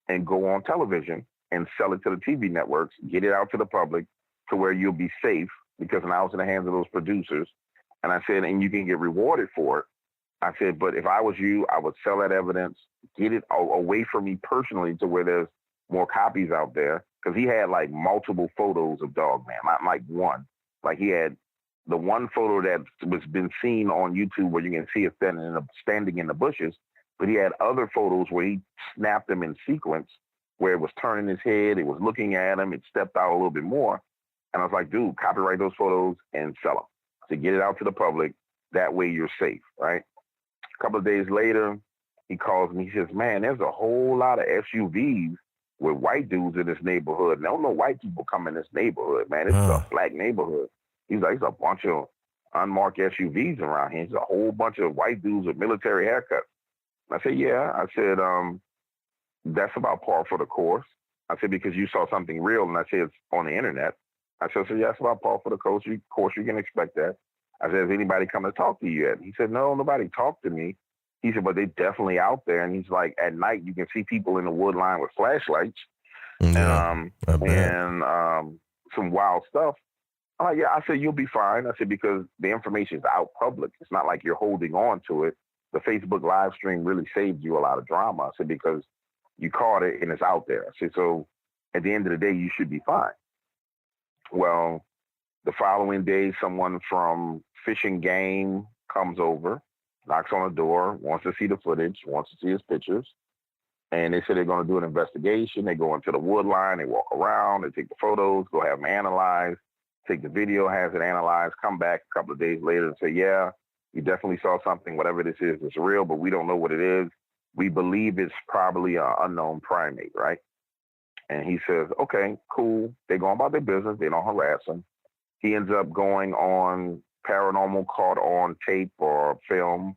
and go on television and sell it to the TV networks, get it out to the public to where you'll be safe because now it's in the hands of those producers. And I said, and you can get rewarded for it. I said, but if I was you, I would sell that evidence, get it away from me personally to where there's more copies out there. Because he had like multiple photos of Dogman, not like one. Like he had the one photo that was been seen on YouTube where you can see it standing in the bushes, but he had other photos where he snapped them in sequence where it was turning his head, it was looking at him, it stepped out a little bit more. And I was like, dude, copyright those photos and sell them to get it out to the public. That way you're safe, right? A couple of days later, he calls me. He says, man, there's a whole lot of SUVs with white dudes in this neighborhood. And there don't no white people come in this neighborhood, man. It's a black neighborhood. He's like, there's a bunch of unmarked SUVs around here. There's a whole bunch of white dudes with military haircuts. I said, yeah. I said, that's about par for the course. I said, because you saw something real, and I said, it's on the internet. I said, so yes, about Paul for the coach. Of course, you can expect that. I said, has anybody come to talk to you yet? He said, no, nobody talked to me. He said, but they're definitely out there. And he's like, at night, you can see people in the wood line with flashlights and some wild stuff. I'm like, yeah. I said, you'll be fine. I said, because the information is out public. It's not like you're holding on to it. The Facebook live stream really saved you a lot of drama. I said, because you caught it and it's out there. I said, so at the end of the day, you should be fine. Well, the following day, someone from Fish and Game comes over, knocks on the door, wants to see the footage, wants to see his pictures. And they said they're going to do an investigation. They go into the wood line, they walk around, they take the photos, go have them analyzed, take the video, has it analyzed, come back a couple of days later and say, yeah, you definitely saw something, whatever this is, it's real, but we don't know what it is. We believe it's probably an unknown primate, right? And he says, okay, cool. They go about their business. They don't harass him. He ends up going on Paranormal Caught on Tape or Film.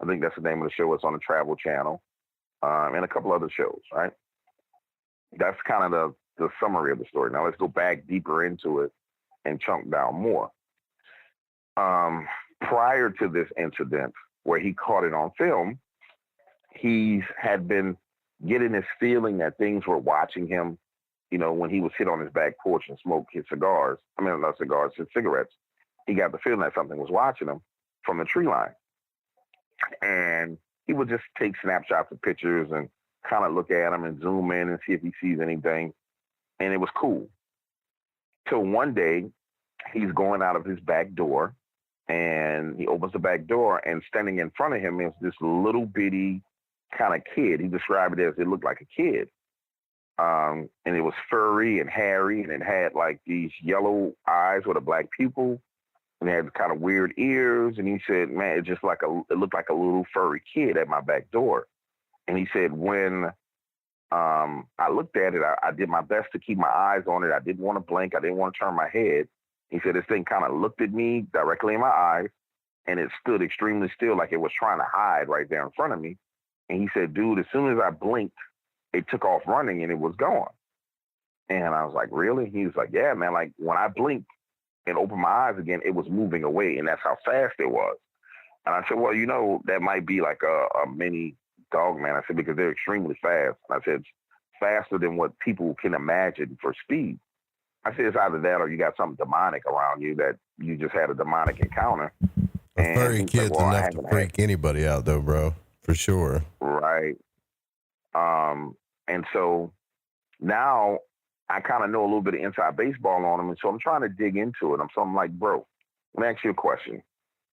I think that's the name of the show. It's on the Travel Channel and a couple other shows, right? That's kind of the summary of the story. Now let's go back deeper into it and chunk down more. Prior to this incident where he caught it on film, he had been getting this feeling that things were watching him, you know, when he would sit on his back porch and smoke his cigars. I mean, not cigars, his cigarettes. He got the feeling that something was watching him from the tree line. And he would just take snapshots of pictures and kind of look at him and zoom in and see if he sees anything. And it was cool. So one day he's going out of his back door and he opens the back door, and standing in front of him is this little bitty kind of kid. He described it as it looked like a kid. And it was furry and hairy, and it had like these yellow eyes with a black pupil, and it had kind of weird ears. And he said, man, it looked like a little furry kid at my back door. And he said, when I looked at it, I did my best to keep my eyes on it. I didn't want to blink. I didn't want to turn my head. He said, this thing kind of looked at me directly in my eyes, and it stood extremely still, like it was trying to hide right there in front of me. And he said, dude, as soon as I blinked, it took off running and it was gone. And I was like, really? He was like, yeah, man. Like when I blinked and opened my eyes again, it was moving away, and that's how fast it was. And I said, well, you know, that might be like a mini Dogman. I said, because they're extremely fast. And I said, faster than what people can imagine for speed. I said, it's either that or you got something demonic around you, that you just had a demonic encounter. A furry kid's enough to freak anybody out, though, bro, for sure. Right. And so now I kind of know a little bit of inside baseball on him, and so I'm trying to dig into it. So I'm like, bro, let me ask you a question.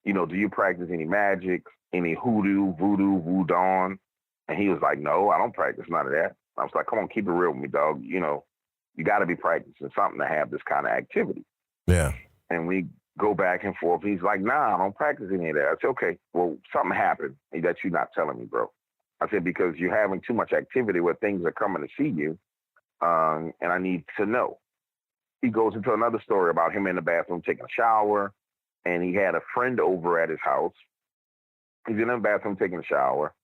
You know, do you practice any magic, any hoodoo, voodoo, voodoo? And he was like, no, I don't practice none of that. I was like, come on, keep it real with me, dog. You know, you got to be practicing something to have this kind of activity. Yeah. And we go back and forth. He's like, nah, I don't practice any of that. I said, okay, well, something happened that you're not telling me, bro. I said, because you're having too much activity where things are coming to see you, and I need to know. He goes into another story about him in the bathroom taking a shower, and he had a friend over at his house. He's in the bathroom taking a shower,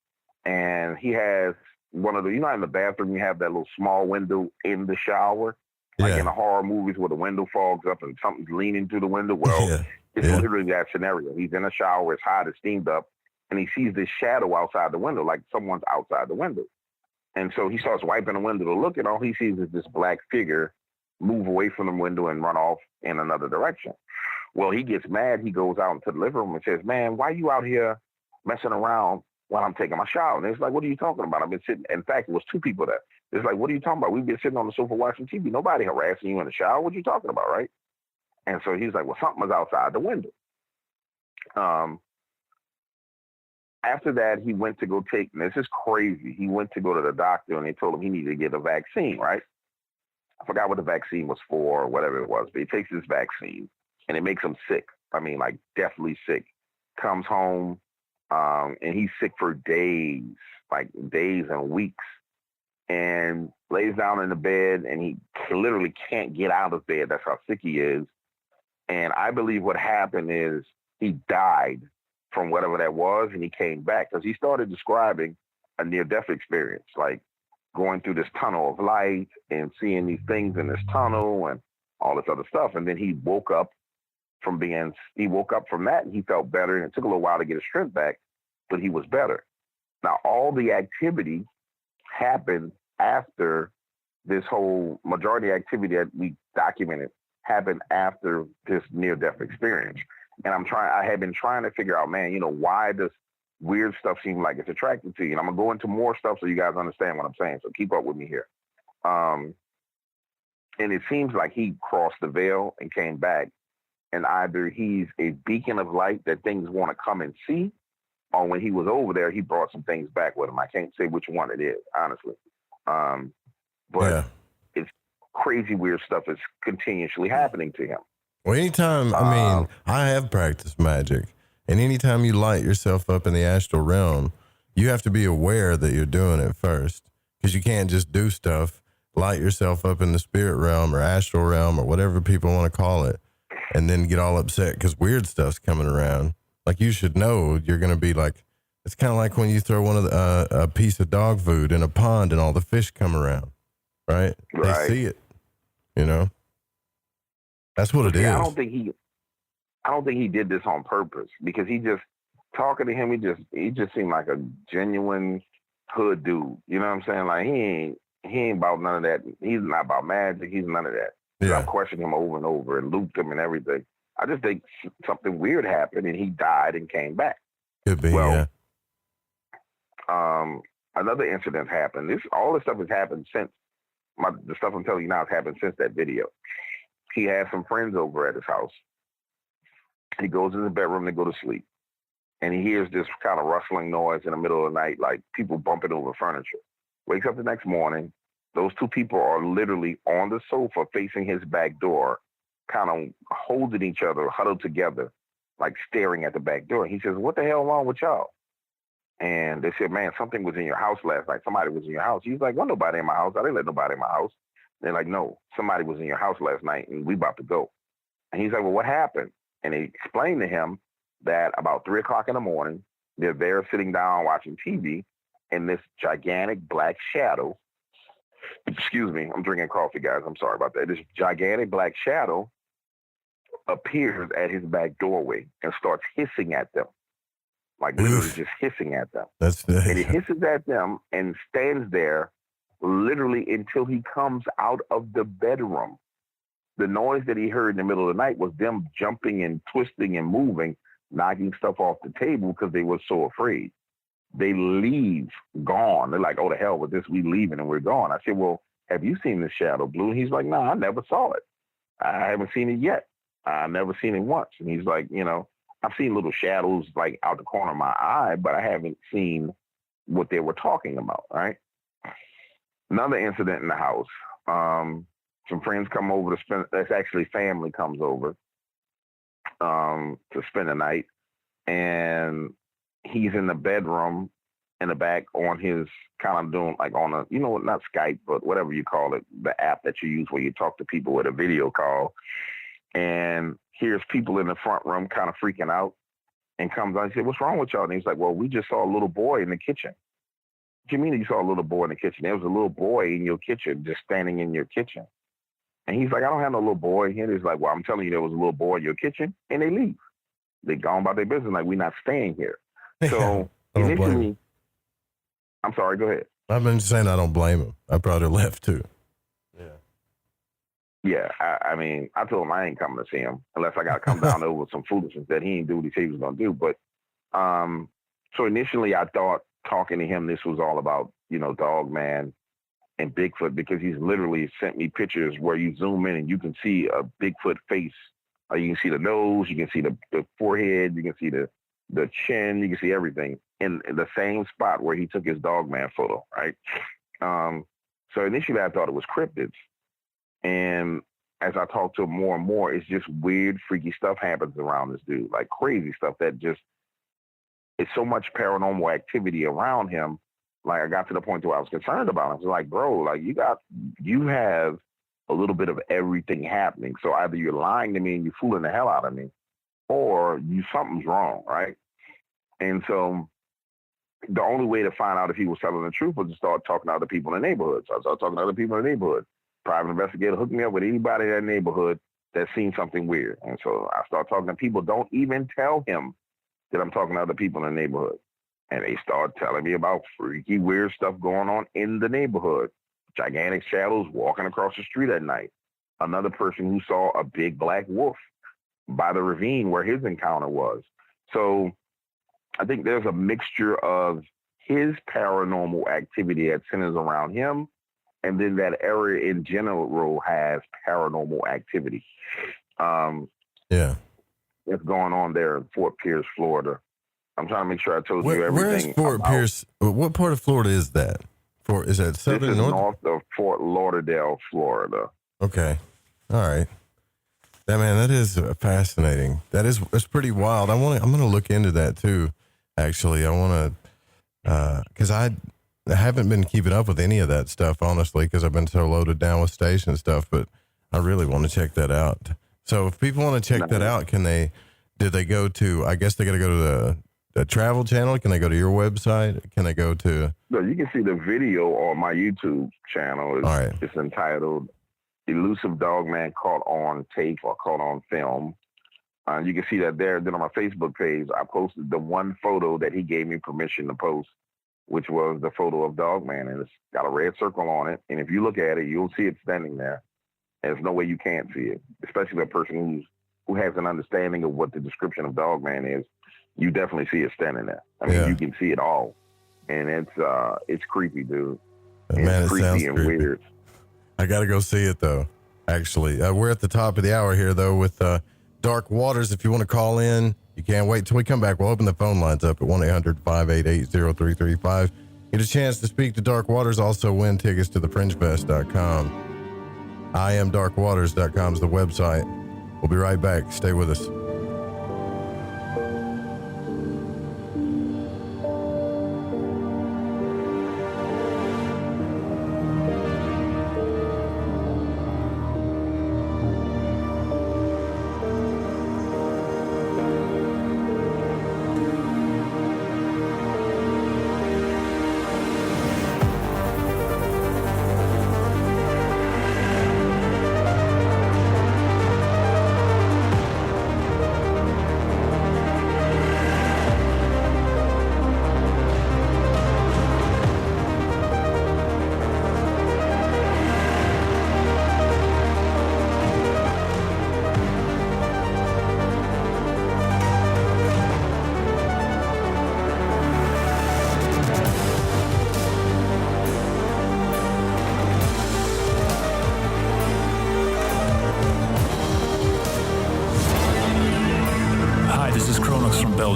and he has one of the, you know, in the bathroom, you have that little small window in the shower, like in the horror movies where the window fogs up and something's leaning through the window. Well, it's literally that scenario. He's in a shower, it's hot, it's steamed up, and he sees this shadow outside the window, like someone's outside the window. And so he starts wiping the window to look, and all he sees is this black figure move away from the window and run off in another direction. Well, he gets mad. He goes out into the living room and says, man, why are you out here messing around while I'm taking my shower? And it's like, what are you talking about? I've been sitting. In fact, it was two people there. It's like, what are you talking about? We've been sitting on the sofa watching TV. Nobody harassing you in the shower. What are you talking about, right? And so he's like, well, something was outside the window. After that, he went to go take, and this is crazy, he went to go to the doctor, and they told him he needed to get a vaccine, right? I forgot what the vaccine was for or whatever it was, but he takes this vaccine, and it makes him sick. I mean, like, deathly sick. Comes home, and he's sick for days, like days and weeks, and lays down in the bed, and he literally can't get out of bed. That's how sick he is. And I believe what happened is he died from whatever that was, and he came back because he started describing a near-death experience. Like going through this tunnel of light and seeing these things in this tunnel and all this other stuff. And then he woke up from that and he felt better. And it took a little while to get his strength back, but he was better. Now, all the activity happened after this whole majority activity that we documented happened after this near-death experience. And I had been trying to figure out, man, why does weird stuff seem like it's attracted to you? And I'm going to go into more stuff so you guys understand what I'm saying. So keep up with me here. And it seems like he crossed the veil and came back. And either he's a beacon of light that things want to come and see, or when he was over there, he brought some things back with him. I can't say which one it is, honestly. But it's crazy weird stuff is continuously happening to him. Well, anytime, I have practiced magic, and anytime you light yourself up in the astral realm, you have to be aware that you're doing it first, because you can't just do stuff, light yourself up in the spirit realm or astral realm or whatever people want to call it, and then get all upset because weird stuff's coming around. Like, you should know you're going to be like, it's kind of like when you throw a piece of dog food in a pond and all the fish come around, right? They see it, That's what it is. I don't think he did this on purpose, because he just, talking to him, he just seemed like a genuine hood dude. You know what I'm saying? Like, he ain't about none of that. He's not about magic. He's none of that. Yeah. I questioned him over and over and looped him and everything. I just think something weird happened and he died and came back. Could be, yeah. Another incident happened. All this stuff has happened since, the stuff I'm telling you now has happened since that video. He had some friends over at his house. He goes in the bedroom to go to sleep, and he hears this kind of rustling noise in the middle of the night, like people bumping over furniture. Wakes up the next morning. Those two people are literally on the sofa facing his back door, kind of holding each other, huddled together, like staring at the back door. He says, "What the hell wrong with y'all?" And they said, "Man, something was in your house last night. Somebody was in your house." He's like, "Wasn't nobody in my house. I didn't let nobody in my house." They're like, "No, somebody was in your house last night and we about to go." And he's like, "Well, what happened?" And they explained to him that about 3 o'clock in the morning, they're there sitting down watching TV, and this gigantic black shadow, excuse me, I'm drinking coffee, guys. I'm sorry about that. This gigantic black shadow appears at his back doorway and starts hissing at them. Like, literally just hissing at them. And he hisses at them and stands there literally until he comes out of the bedroom. The noise that he heard in the middle of the night was them jumping and twisting and moving, knocking stuff off the table because they were so afraid. They leave, gone. They're like, "Oh, the hell with this. We leaving and we're gone." I said, "Well, have you seen the shadow, Blue?" And he's like, "No, I never saw it. I haven't seen it yet. I've never seen it once." And he's like, "I've seen little shadows like out the corner of my eye, but I haven't seen what they were talking about." Right. Another incident in the house. Some friends come over to spend. That's actually family comes over to spend the night, and he's in the bedroom in the back on his kind of doing like on a, not Skype, but whatever you call it, the app that you use where you talk to people with a video call, and here's people in the front room kind of freaking out, and comes on. He said, "What's wrong with y'all?" And he's like, "Well, we just saw a little boy in the kitchen." "What do you mean you saw a little boy in the kitchen?" "There was a little boy in your kitchen, just standing in your kitchen." And he's like, "I don't have no little boy here." He's like, "Well, I'm telling you, there was a little boy in your kitchen," and they leave. They gone about their business, like, "We're not staying here." So initially, I'm sorry, go ahead. I've been saying I don't blame him. I probably left too. Yeah, I mean, I told him I ain't coming to see him unless I got to come down over some foolishness that he ain't do what he said he was going to do. But so initially I thought talking to him, this was all about, Dogman and Bigfoot, because he's literally sent me pictures where you zoom in and you can see a Bigfoot face. You can see the nose, you can see the forehead, you can see the chin, you can see everything in the same spot where he took his Dogman photo, right? So initially I thought it was cryptids. And as I talk to him more and more, it's just weird, freaky stuff happens around this dude, like crazy stuff that just, it's so much paranormal activity around him. Like, I got to the point where I was concerned about him. I was like, "Bro, like you have a little bit of everything happening. So either you're lying to me and you're fooling the hell out of me, or something's wrong," right? And so the only way to find out if he was telling the truth was to start talking to other people in the neighborhood. So I started talking to other people in the neighborhood. Private investigator hooked me up with anybody in that neighborhood that's seen something weird. And so I started talking to people. Don't even tell him that I'm talking to other people in the neighborhood. And they start telling me about freaky, weird stuff going on in the neighborhood. Gigantic shadows walking across the street at night. Another person who saw a big black wolf by the ravine where his encounter was. So I think there's a mixture of his paranormal activity that centers around him, and then that area in general has paranormal activity. It's going on there in Fort Pierce, Florida. I'm trying to make sure I told you everything. Where is Fort Pierce? What part of Florida is that? Is that southern? This is north of Fort Lauderdale, Florida. Okay. All right. That is fascinating. It's pretty wild. I'm going to look into that too. Actually, I want to, cause I haven't been keeping up with any of that stuff, honestly, cause I've been so loaded down with station stuff, but I really want to check that out. So if people want to check that out, did they go to, I guess they got to go to the Travel Channel? Can they go to your website? Can they go to? No, you can see the video on my YouTube channel. All right. It's entitled Elusive Dogman Caught on Tape or Caught on Film. You can see that there. Then on my Facebook page, I posted the one photo that he gave me permission to post, which was the photo of Dogman, and it's got a red circle on it. And if you look at it, you'll see it standing there. There's no way you can't see it, especially a person who has an understanding of what the description of Dogman is. You definitely see it standing there. I mean, you can see it all, and it's creepy, dude. Man, it's creepy and weird. I got to go see it though. Actually, we're at the top of the hour here though with Dark Waters. If you want to call in, you can't wait till we come back. We'll open the phone lines up at 1-800-588-0335. Get a chance to speak to Dark Waters. Also win tickets to thefringefest.com. IamDarkWaters.com is the website. We'll be right back. Stay with us.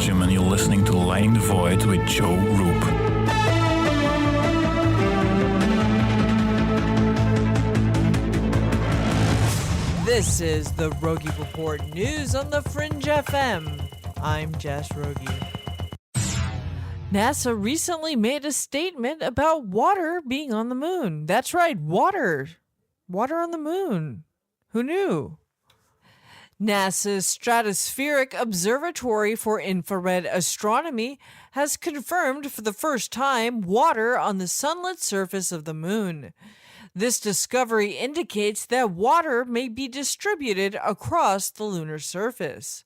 And you're listening to Lighting the Void with Joe Roop. This is the Rogie Report News on the Fringe FM. I'm Jess Rogie. NASA recently made a statement about water being on the moon. That's right, water. Water on the moon. Who knew? NASA's Stratospheric Observatory for Infrared Astronomy has confirmed for the first time water on the sunlit surface of the moon. This discovery indicates that water may be distributed across the lunar surface.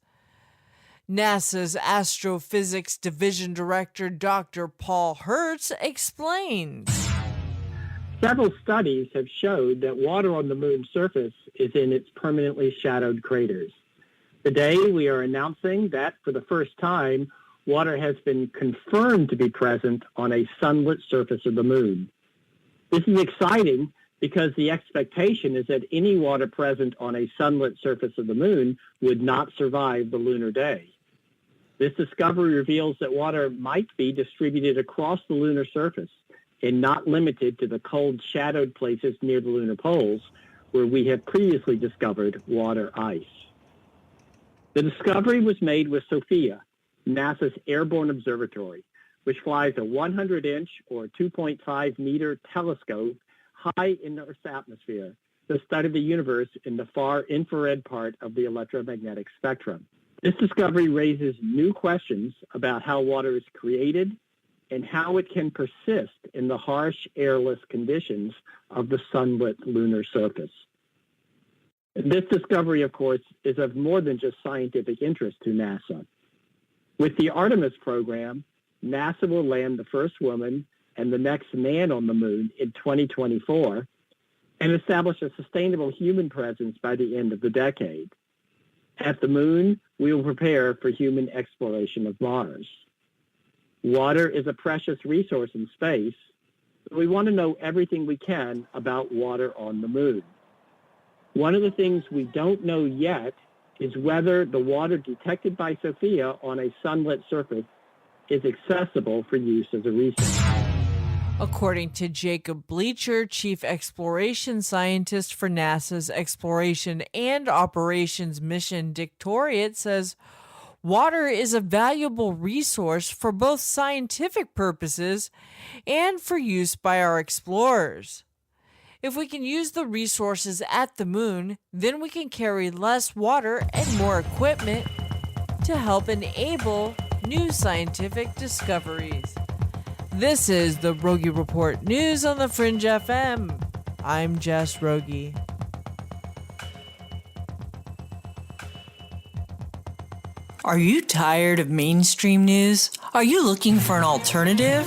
NASA's Astrophysics Division Director Dr. Paul Hertz explains. Several studies have showed that water on the moon's surface is in its permanently shadowed craters. Today, we are announcing that for the first time, water has been confirmed to be present on a sunlit surface of the moon. This is exciting because the expectation is that any water present on a sunlit surface of the moon would not survive the lunar day. This discovery reveals that water might be distributed across the lunar surface and not limited to the cold, shadowed places near the lunar poles, where we have previously discovered water ice. The discovery was made with SOFIA, NASA's airborne observatory, which flies a 100-inch or 2.5-meter telescope high in Earth's atmosphere to study the universe in the far infrared part of the electromagnetic spectrum. This discovery raises new questions about how water is created, and how it can persist in the harsh, airless conditions of the sunlit lunar surface. This discovery, of course, is of more than just scientific interest to NASA. With the Artemis program, NASA will land the first woman and the next man on the moon in 2024 and establish a sustainable human presence by the end of the decade. At the moon, we will prepare for human exploration of Mars. Water is a precious resource in space, but we want to know everything we can about water on the moon. One of the things we don't know yet is whether the water detected by Sophia on a sunlit surface is accessible for use as a resource. According to Jacob Bleacher, Chief Exploration Scientist for NASA's Exploration and Operations Mission Dictoriate, says water is a valuable resource for both scientific purposes and for use by our explorers. If we can use the resources at the moon, then we can carry less water and more equipment to help enable new scientific discoveries. This is the Rogie Report News on the Fringe FM. I'm Jess Rogie. Are you tired of mainstream news? Are you looking for an alternative?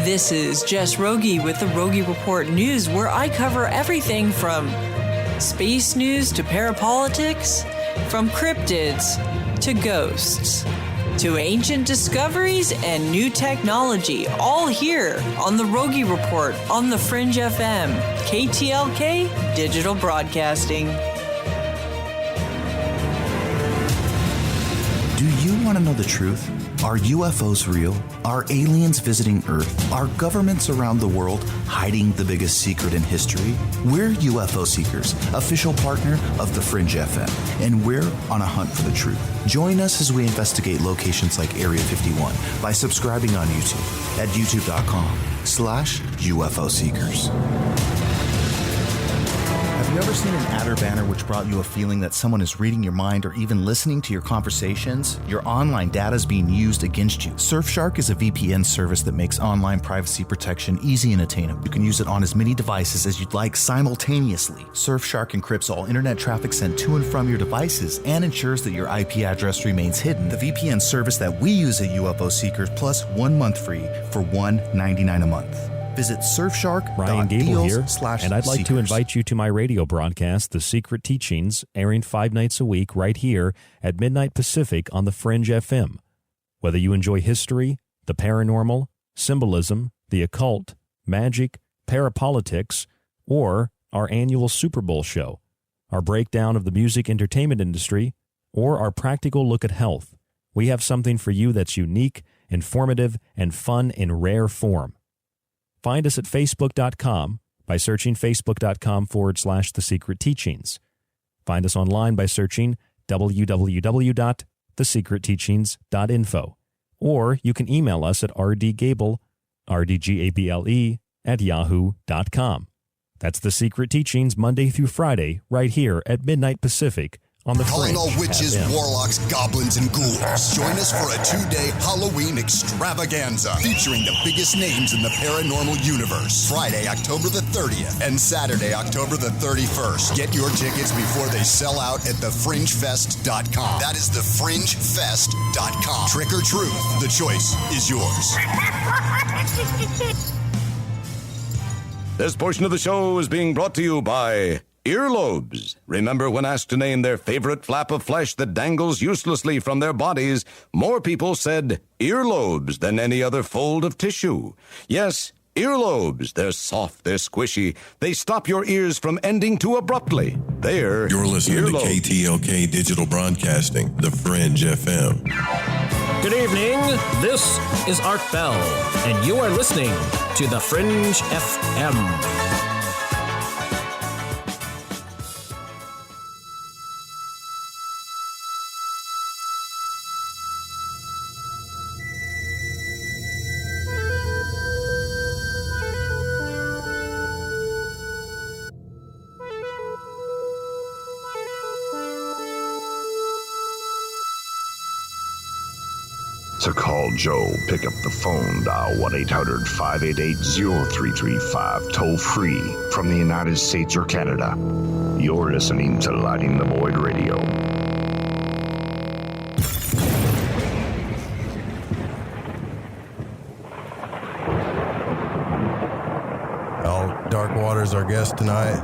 This is Jess Rogie with the Rogie Report News, where I cover everything from space news to parapolitics, from cryptids to ghosts, to ancient discoveries and new technology, all here on the Rogie Report on the Fringe FM, KTLK Digital Broadcasting. Do you want to know the truth? Are UFOs real? Are aliens visiting Earth? Are governments around the world hiding the biggest secret in history? We're UFO Seekers, official partner of the Fringe FM, and we're on a hunt for the truth. Join us as we investigate locations like Area 51 by subscribing on YouTube at youtube.com/UFO Seekers. Have you ever seen an ad or banner which brought you a feeling that someone is reading your mind or even listening to your conversations? Your online data is being used against you. Surfshark is a VPN service that makes online privacy protection easy and attainable. You can use it on as many devices as you'd like simultaneously. Surfshark encrypts all internet traffic sent to and from your devices and ensures that your IP address remains hidden. The VPN service that we use at UFO Seekers, plus 1 month free for $1.99 a month. Visit surfshark.deals/seekers. Ryan Gable here, and I'd like to invite you to my radio broadcast, The Secret Teachings, airing 5 nights a week right here at midnight Pacific on the Fringe FM. Whether you enjoy history, the paranormal, symbolism, the occult, magic, parapolitics, or our annual Super Bowl show, our breakdown of the music entertainment industry, or our practical look at health, we have something for you that's unique, informative, and fun in rare form. Find us at facebook.com by searching facebook.com/The Secret Teachings. Find us online by searching www.thesecretteachings.info. Or you can email us at rdgable, rdgable, @yahoo.com. That's The Secret Teachings, Monday through Friday, right here at midnight Pacific on the Calling Fringe all witches, FM. warlocks, goblins, and ghouls. Join us for a 2-day Halloween extravaganza featuring the biggest names in the paranormal universe. Friday, October the 30th and Saturday, October the 31st. Get your tickets before they sell out at thefringefest.com. That is thefringefest.com. Trick or truth, the choice is yours. This portion of the show is being brought to you by earlobes. Remember, when asked to name their favorite flap of flesh that dangles uselessly from their bodies, more people said earlobes than any other fold of tissue. Yes, earlobes. They're soft, they're squishy. They stop your ears from ending too abruptly. You're listening to KTLK Digital Broadcasting, the Fringe FM. Good evening. This is Art Bell, and you are listening to the Fringe FM. So call Joe, pick up the phone, dial 1-800-588-0335, toll free from the United States or Canada. You're listening to Lighting the Void Radio. Dark Water's our guest tonight.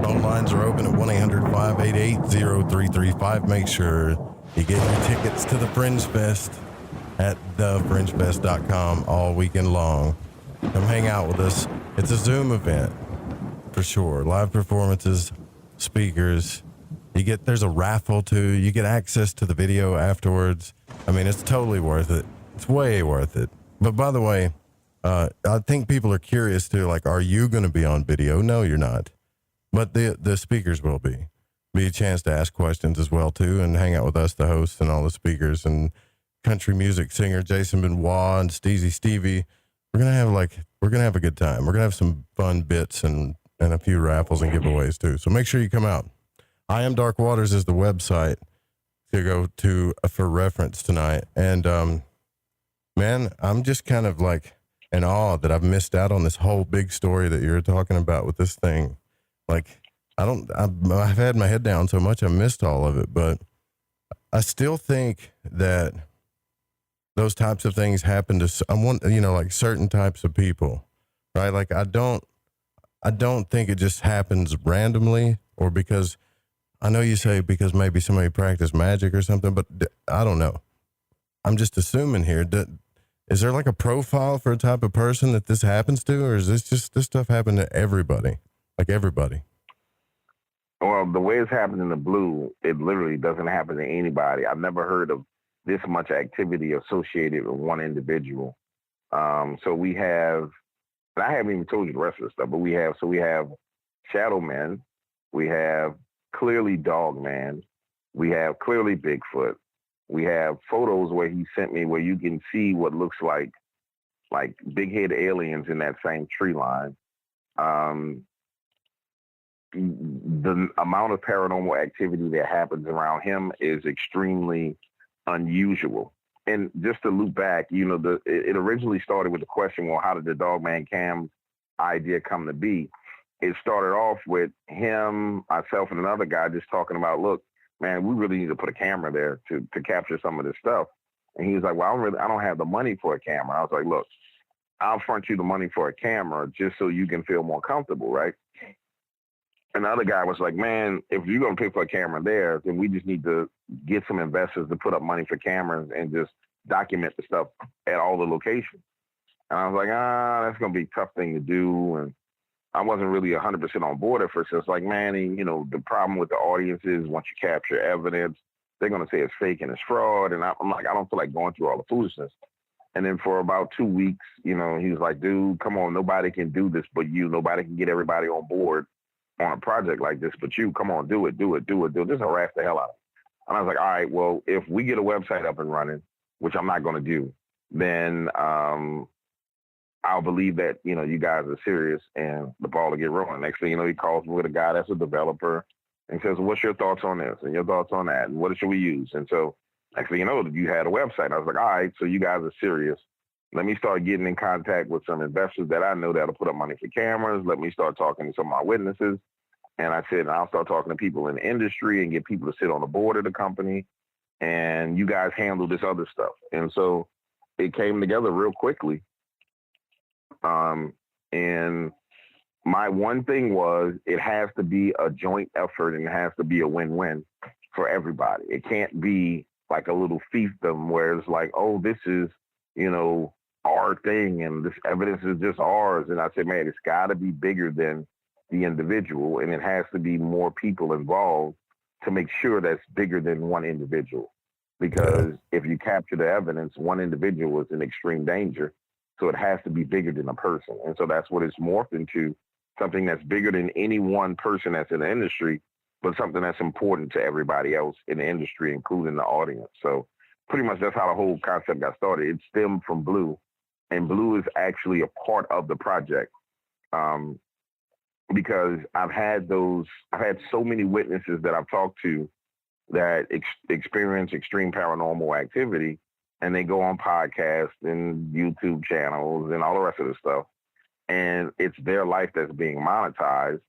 Phone lines are open at 1-800-588-0335. Make sure you get your tickets to the Fringe Fest at thefringefest.com all weekend long. Come hang out with us. It's a Zoom event for sure. Live performances, speakers. There's a raffle too. You get access to the video afterwards. I mean, it's totally worth it. It's way worth it. But by the way, I think people are curious too, like, are you going to be on video? No, you're not. But the speakers will be. Be a chance to ask questions as well too, and hang out with us, the hosts and all the speakers, and country music singer Jason Benoit and Steezy Stevie. We're gonna have a good time. We're gonna have some fun bits and a few raffles and giveaways too. So make sure you come out. I Am Dark Waters is the website to go to for reference tonight. And man, I'm just kind of like in awe that I've missed out on this whole big story that you're talking about with this thing. Like, I've had my head down so much I missed all of it, but I still think that those types of things happen to like certain types of people, right? Like, I don't think it just happens randomly, or because I know you say because maybe somebody practiced magic or something, but I don't know. I'm just assuming here that, is there like a profile for a type of person that this happens to, or is this stuff happen to everybody? Like everybody? Well, the way it's happening in the blue, it literally doesn't happen to anybody. I've never heard of this much activity associated with one individual. So we have, and I haven't even told you the rest of the stuff, but we have Shadow Men, we have clearly Dogman, we have clearly Bigfoot, we have photos where he sent me where you can see what looks like big head aliens in that same tree line. The amount of paranormal activity that happens around him is extremely unusual. And just to loop back, it originally started with the question, well, how did the Dogman Cam idea come to be? It started off with him, myself, and another guy just talking about, look, man, we really need to put a camera there to capture some of this stuff. And he was like, well, I don't have the money for a camera. I was like, look, I'll front you the money for a camera just so you can feel more comfortable, right? And the other guy was like, man, if you're going to pay for a camera there, then we just need to get some investors to put up money for cameras and just document the stuff at all the locations. And I was like, that's going to be a tough thing to do. And I wasn't really 100% on board at first. It's like, man, the problem with the audience is once you capture evidence, they're going to say it's fake and it's fraud. And I'm like, I don't feel like going through all the foolishness. And then for about 2 weeks, he was like, dude, come on, nobody can do this but you. Nobody can get everybody on board on a project like this but you. Come on, do it. Just harass the hell out of me. And I was like, all right, well, if we get a website up and running, which I'm not going to do, then I'll believe that, you guys are serious and the ball will get rolling. Next thing you know, he calls me with a guy that's a developer and says, well, what's your thoughts on this and your thoughts on that? And what should we use? And so next thing you know, you had a website. I was like, all right, so you guys are serious. Let me start getting in contact with some investors that I know that'll put up money for cameras. Let me start talking to some of my witnesses. And I said, I'll start talking to people in the industry and get people to sit on the board of the company. And you guys handle this other stuff. And so it came together real quickly. And my one thing was it has to be a joint effort and it has to be a win-win for everybody. It can't be like a little fiefdom where it's like, oh, this is, our thing and this evidence is just ours. And I said, man, it's got to be bigger than the individual, and it has to be more people involved to make sure that's bigger than one individual. Because if you capture the evidence, one individual is in extreme danger. So it has to be bigger than a person. And so that's what it's morphed into, something that's bigger than any one person that's in the industry, but something that's important to everybody else in the industry, including the audience. So pretty much that's how the whole concept got started. It stemmed from Blue, and Blue is actually a part of the project. Because I've had so many witnesses that I've talked to that experience extreme paranormal activity. and they go on podcasts and YouTube channels and all the rest of the stuff. And it's their life that's being monetized,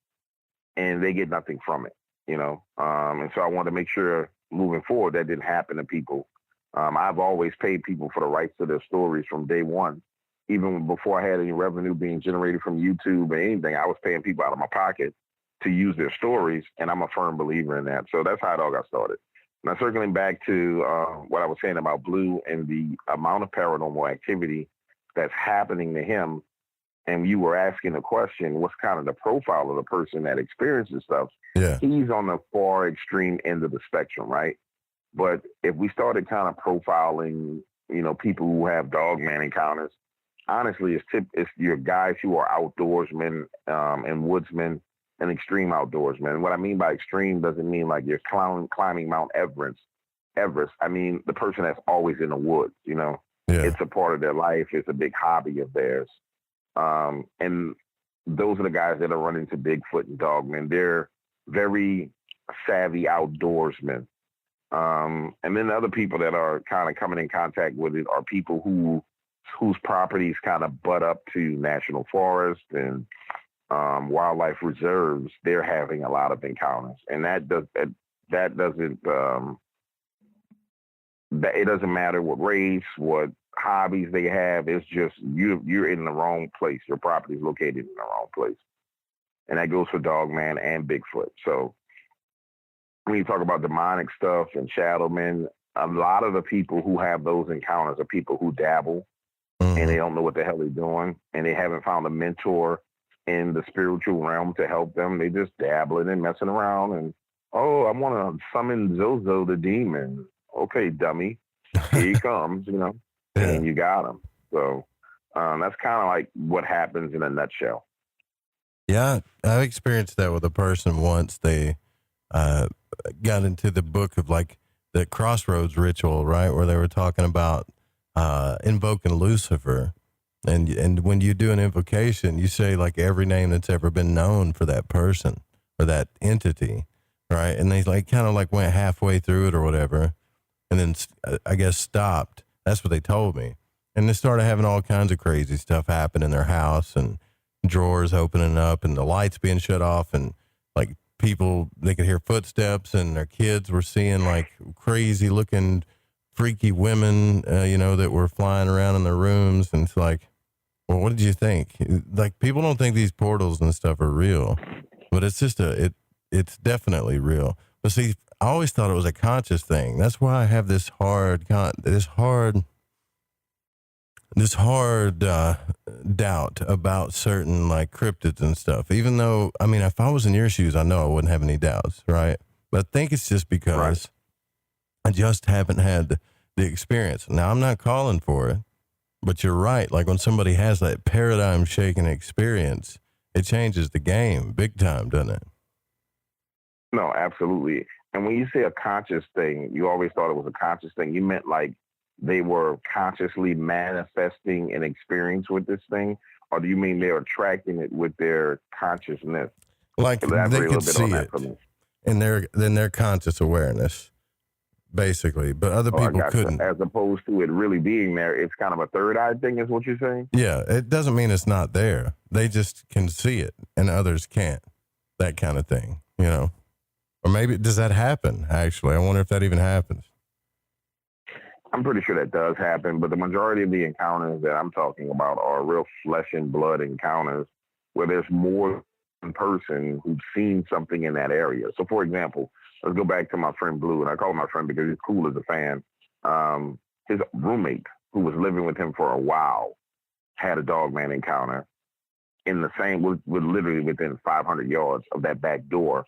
and they get nothing from it, you know? And so I wanted to make sure moving forward that didn't happen to people. I've always paid people for the rights to their stories from day one. Even before I had any revenue being generated from YouTube or anything, I was paying people out of my pocket to use their stories, and I'm a firm believer in that. So that's how it all got started. Now, circling back to what I was saying about Blue and the amount of paranormal activity that's happening to him, and you were asking the question, what's kind of the profile of the person that experiences stuff? Yeah. He's on the far extreme end of the spectrum, right? But if we started kind of profiling, you know, people who have Dogman encounters, honestly, it's your guys who are outdoorsmen and woodsmen and extreme outdoorsmen. What I mean by extreme doesn't mean like you're climbing Mount Everest. I mean the person that's always in the woods, you know. Yeah. It's a part of their life. It's a big hobby of theirs. And those are the guys that are running to Bigfoot and Dogman. They're very savvy outdoorsmen. And then the other people that are kind of coming in contact with it are people whose properties kind of butt up to national forests and wildlife reserves. They're having a lot of encounters, and it doesn't matter what race, what hobbies they have. It's just you're in the wrong place. Your property is located in the wrong place, and that goes for Dogman and Bigfoot. So when you talk about demonic stuff and shadow men, a lot of the people who have those encounters are people who dabble and they don't know what the hell they're doing, and they haven't found a mentor in the spiritual realm to help them. They just dabbling and messing around, and I want to summon Zozo the demon. Okay, dummy, here he comes, you know, and you got him. So that's kind of like what happens in a nutshell. Yeah, I've experienced that with a person once. They got into the book of like the Crossroads ritual, right, where they were talking about invoking Lucifer. And when you do an invocation, you say like every name that's ever been known for that person or that entity, right? And they like kind of like went halfway through it or whatever, and then I guess stopped. That's what they told me. And they started having all kinds of crazy stuff happen in their house, and drawers opening up and the lights being shut off, and like people, they could hear footsteps, and their kids were seeing like crazy looking freaky women, you know, that were flying around in their rooms. And it's like, well, what did you think? Like, people don't think these portals and stuff are real, but it's just it's definitely real. But see, I always thought it was a conscious thing. That's why I have this hard doubt about certain like cryptids and stuff. Even though, I mean, if I was in your shoes, I know I wouldn't have any doubts, right? But I think it's just because I just haven't had the experience. Now, I'm not calling for it, but you're right. Like when somebody has that paradigm shaking experience, it changes the game big time, doesn't it? No, absolutely. And when you say a conscious thing, you always thought it was a conscious thing. You meant like they were consciously manifesting an experience with this thing? Or do you mean they're attracting it with their consciousness? Like they could see it in their conscious awareness, basically, but other people couldn't. As opposed to it really being there, it's kind of a third eye thing is what you're saying? Yeah, it doesn't mean it's not there. They just can see it and others can't. That kind of thing, you know? Or maybe, does that happen, actually? I wonder if that even happens. I'm pretty sure that does happen, but the majority of the encounters that I'm talking about are real flesh and blood encounters where there's more than one person who's seen something in that area. So, for example, let's go back to my friend Blue, and I call him my friend because he's cool as a fan. His roommate, who was living with him for a while, had a Dogman encounter in the same, we're literally within 500 yards of that back door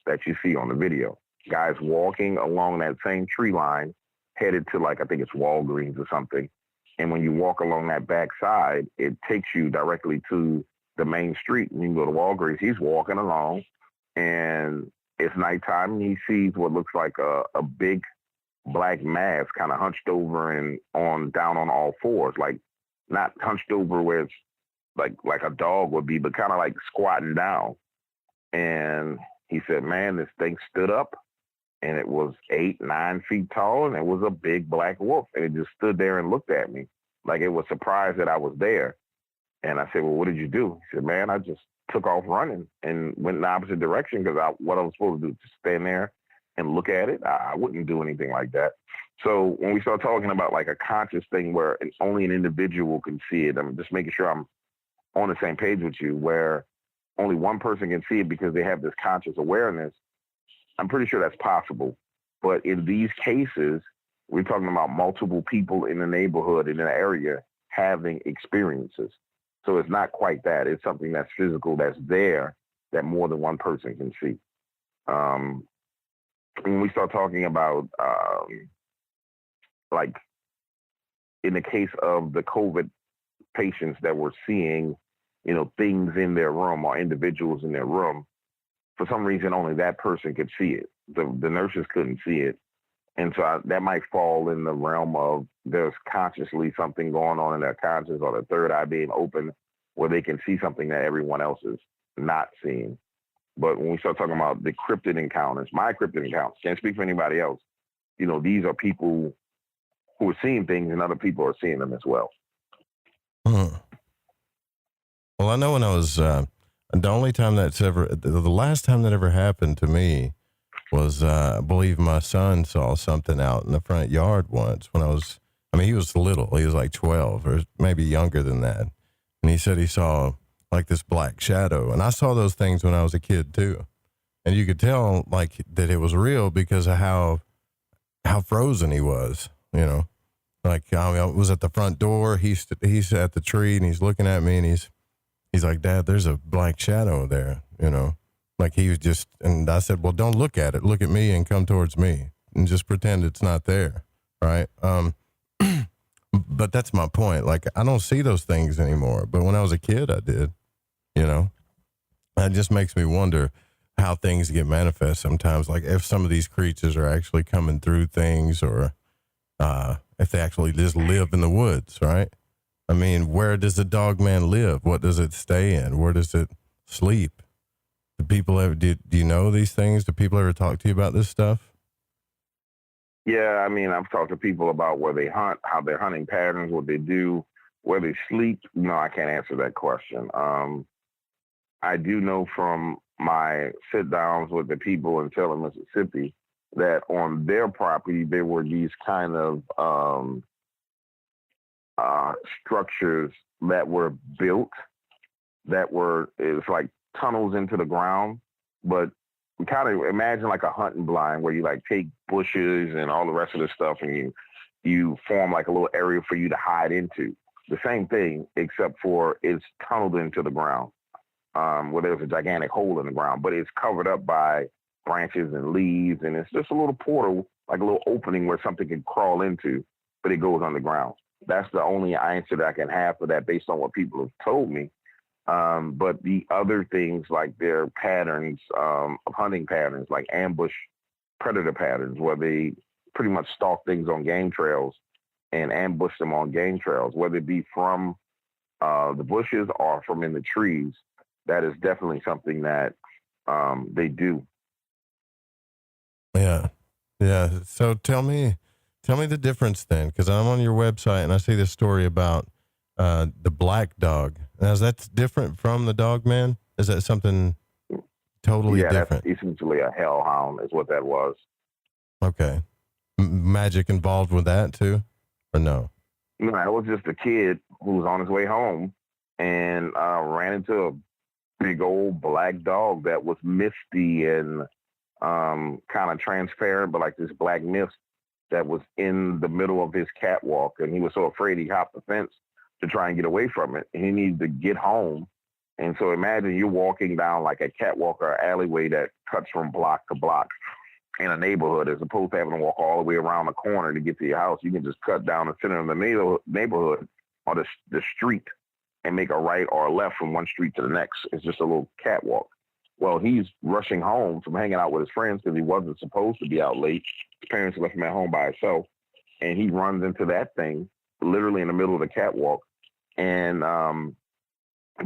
that you see on the video. Guys walking along that same tree line, headed to like, I think it's Walgreens or something. And when you walk along that back side, it takes you directly to the main street, and you can go to Walgreens. He's walking along, and it's nighttime, and he sees what looks like a big black mass kind of hunched over and down on all fours, like not hunched over where it's like a dog would be, but kind of like squatting down. And he said, man, this thing stood up and it was 8-9 feet tall, and it was a big black wolf, and it just stood there and looked at me like it was surprised that I was there. And I said, well, what did you do? He said, man, I just took off running and went in the opposite direction because what I was supposed to do, just stand there and look at it. I wouldn't do anything like that. So when we start talking about like a conscious thing where only an individual can see it, I'm just making sure I'm on the same page with you, where only one person can see it because they have this conscious awareness. I'm pretty sure that's possible. But in these cases, we're talking about multiple people in the neighborhood, in the area, having experiences. So it's not quite that. It's something that's physical, that's there, that more than one person can see. When we start talking about, like, in the case of the COVID patients that were seeing, things in their room or individuals in their room, for some reason, only that person could see it. The nurses couldn't see it. And so that might fall in the realm of there's consciously something going on in their conscious, or the third eye being open, where they can see something that everyone else is not seeing. But when we start talking about the cryptid encounters, my cryptid encounters, can't speak for anybody else. These are people who are seeing things, and other people are seeing them as well. Well, I know when I was, the last time that ever happened to me was, I believe my son saw something out in the front yard once when he was little. He was like 12 or maybe younger than that. And he said he saw like this black shadow. And I saw those things when I was a kid too. And you could tell like that it was real because of how frozen he was, Like I was at the front door. He's at the tree and he's looking at me and he's like, Dad, there's a black shadow there, Like he was just, and I said, well, don't look at it. Look at me and come towards me and just pretend it's not there. Right. But that's my point. Like, I don't see those things anymore. But when I was a kid, I did, That just makes me wonder how things get manifest sometimes. Like if some of these creatures are actually coming through things, or if they actually just live in the woods, right? I mean, where does the Dogman live? What does it stay in? Where does it sleep? Do people ever, do you know these things? Do people ever talk to you about this stuff? Yeah, I've talked to people about where they hunt, how their hunting patterns, what they do, where they sleep. No, I can't answer that question. I do know from my sit-downs with the people in Taylor, Mississippi, that on their property, there were these kind of structures that were built it's like tunnels into the ground, but kind of imagine like a hunting blind where you like take bushes and all the rest of the stuff and you form like a little area for you to hide into. The same thing, except for it's tunneled into the ground, where there's a gigantic hole in the ground, but it's covered up by branches and leaves, and it's just a little portal, like a little opening where something can crawl into, but it goes underground. That's the only answer that I can have for that based on what people have told me. But the other things, like their patterns of hunting patterns, like ambush predator patterns, where they pretty much stalk things on game trails and ambush them on game trails, whether it be from the bushes or from in the trees, that is definitely something that they do. Yeah. So tell me the difference then, because I'm on your website and I see this story about the black dog. Now, is that different from the Dogman? Is that something totally different? That's essentially a hellhound is what that was. Okay. Magic involved with that too, or no? No, it was just a kid who was on his way home and ran into a big old black dog that was misty and kind of transparent, but like this black mist that was in the middle of his catwalk. And he was so afraid he hopped the fence to try and get away from it. And he needed to get home. And so imagine you're walking down like a catwalk or alleyway that cuts from block to block in a neighborhood, as opposed to having to walk all the way around the corner to get to your house. You can just cut down the center of the neighborhood or the street and make a right or a left from one street to the next. It's just a little catwalk. Well, he's rushing home from hanging out with his friends because he wasn't supposed to be out late. His parents left him at home by himself. And he runs into that thing literally in the middle of the catwalk and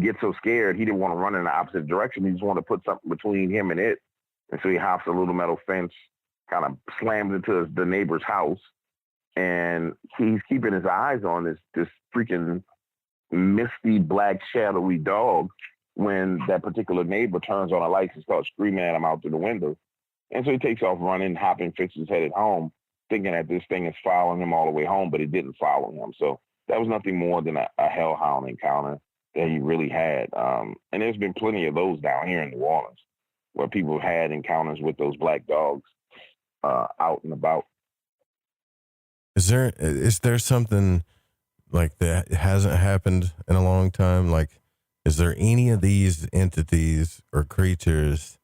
gets so scared he didn't want to run in the opposite direction. He just wanted to put something between him and it. And so he hops a little metal fence kind of slams into the neighbor's house, and he's keeping his eyes on this freaking misty black shadowy dog when that particular neighbor turns on a light and starts screaming at him out through the window. And so he takes off running, hopping fixes, headed home, thinking that this thing is following him all the way home, but it didn't follow him. So that was nothing more than a hellhound encounter that he really had. And there's been plenty of those down here in New Orleans where people had encounters with those black dogs out and about. Is there something like that hasn't happened in a long time? Like, is there any of these entities or creatures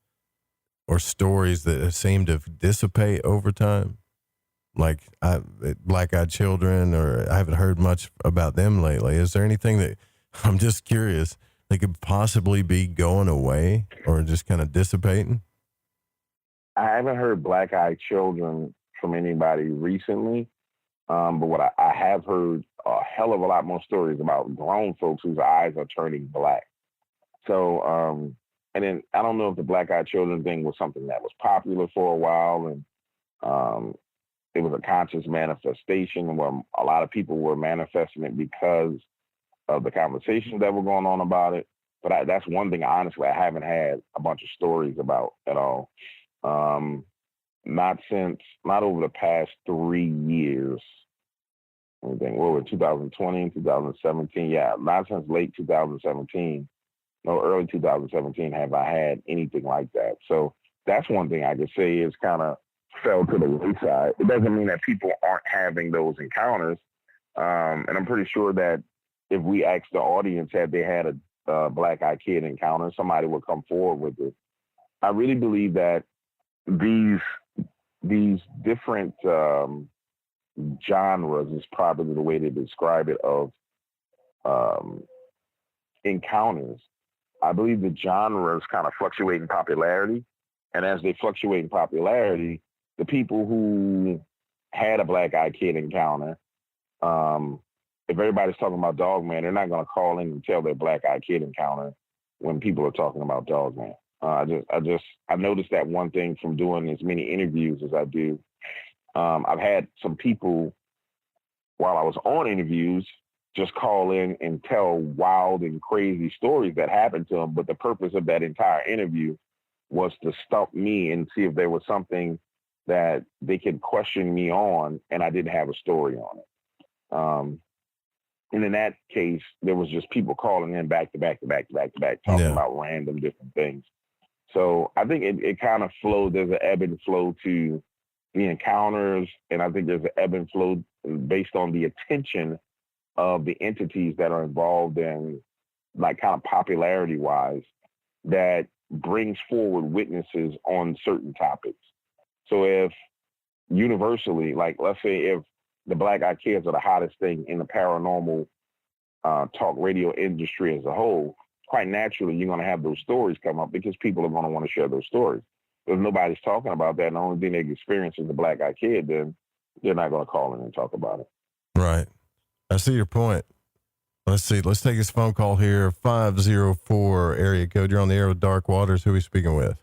or stories that seem to dissipate over time? Like black-eyed children, or I haven't heard much about them lately. Is there anything that, I'm just curious, they could possibly be going away or just kind of dissipating? I haven't heard black-eyed children from anybody recently, but what I have heard a hell of a lot more stories about grown folks whose eyes are turning black. So, and then I don't know if the black-eyed children thing was something that was popular for a while, and it was a conscious manifestation where a lot of people were manifesting it because of the conversations that were going on about it. But that's one thing, honestly, I haven't had a bunch of stories about at all. Not over the past 3 years. I think, what were 2020, 2017? Yeah, not since late 2017. No, early 2017 have I had anything like that. So that's one thing I could say is kind of fell to the wayside. It doesn't mean that people aren't having those encounters. And I'm pretty sure that if we asked the audience, had they had a black-eyed kid encounter, somebody would come forward with it. I really believe that these different genres is probably the way to describe it of encounters. I believe the genres kind of fluctuate in popularity. And as they fluctuate in popularity, the people who had a black-eyed kid encounter, if everybody's talking about Dogman, they're not going to call in and tell their black-eyed kid encounter when people are talking about Dogman. I noticed that one thing from doing as many interviews as I do. I've had some people, while I was on interviews, just call in and tell wild and crazy stories that happened to them. But the purpose of that entire interview was to stump me and see if there was something that they could question me on, and I didn't have a story on it. And in that case, there was just people calling in back to back, talking about random different things. So I think it kind of flowed. There's an ebb and flow to the encounters, and I think there's an ebb and flow based on the attention of the entities that are involved in, like, kind of popularity-wise, that brings forward witnesses on certain topics. So if universally, like, let's say if the black-eyed kids are the hottest thing in the paranormal talk radio industry as a whole, quite naturally, you're going to have those stories come up because people are going to want to share those stories. If nobody's talking about that and the only thing they experience is the black-eyed kid, then they're not going to call in and talk about it. Right. I see your point. Let's see. Let's take this phone call here. 504 area code. You're on the air with Dark Waters. Who are we speaking with?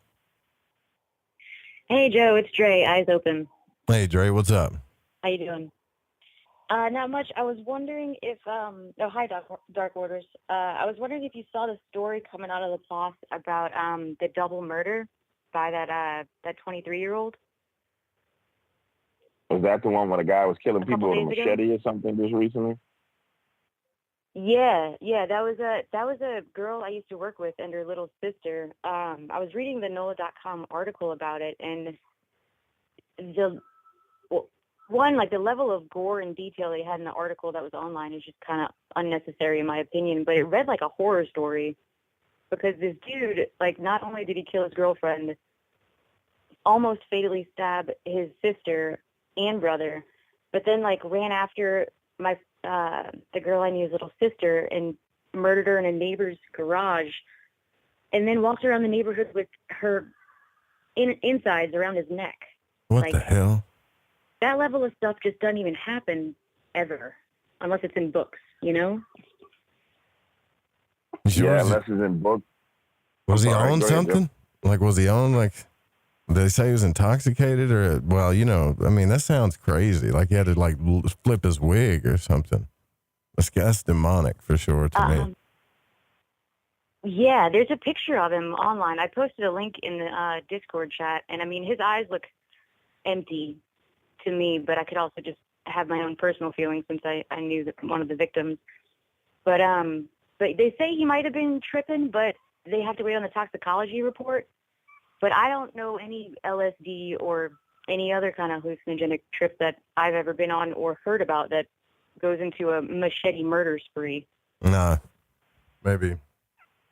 Hey, Joe. It's Dre. Eyes open. Hey, Dre. What's up? How you doing? Not much. I was wondering if, hi, Dark Waters. I was wondering if you saw the story coming out of the POS about the double murder by that 23-year-old. Was that the one where the guy was killing people with a machete or something just recently? Yeah, that was a girl I used to work with and her little sister. I was reading the NOLA.com article about it, and the level of gore and detail they had in the article that was online is just kind of unnecessary in my opinion, but it read like a horror story because this dude, like, not only did he kill his girlfriend, almost fatally stab his sister and brother, but then, like, ran after the girl I knew's little sister and murdered her in a neighbor's garage, and then walked around the neighborhood with her insides around his neck. What the hell? That level of stuff just doesn't even happen ever, unless it's in books, you know? Yeah, unless it's in books. Was he on something? Like, was he on, like... Did they say he was intoxicated or, well, you know, I mean, that sounds crazy. Like he had to like flip his wig or something. That's demonic for sure to me. Yeah, there's a picture of him online. I posted a link in the Discord chat, and I mean, his eyes look empty to me, but I could also just have my own personal feelings since I knew that one of the victims. But they say he might have been tripping, but they have to wait on the toxicology report. But I don't know any LSD or any other kind of hallucinogenic trip that I've ever been on or heard about that goes into a machete murder spree. Nah, maybe.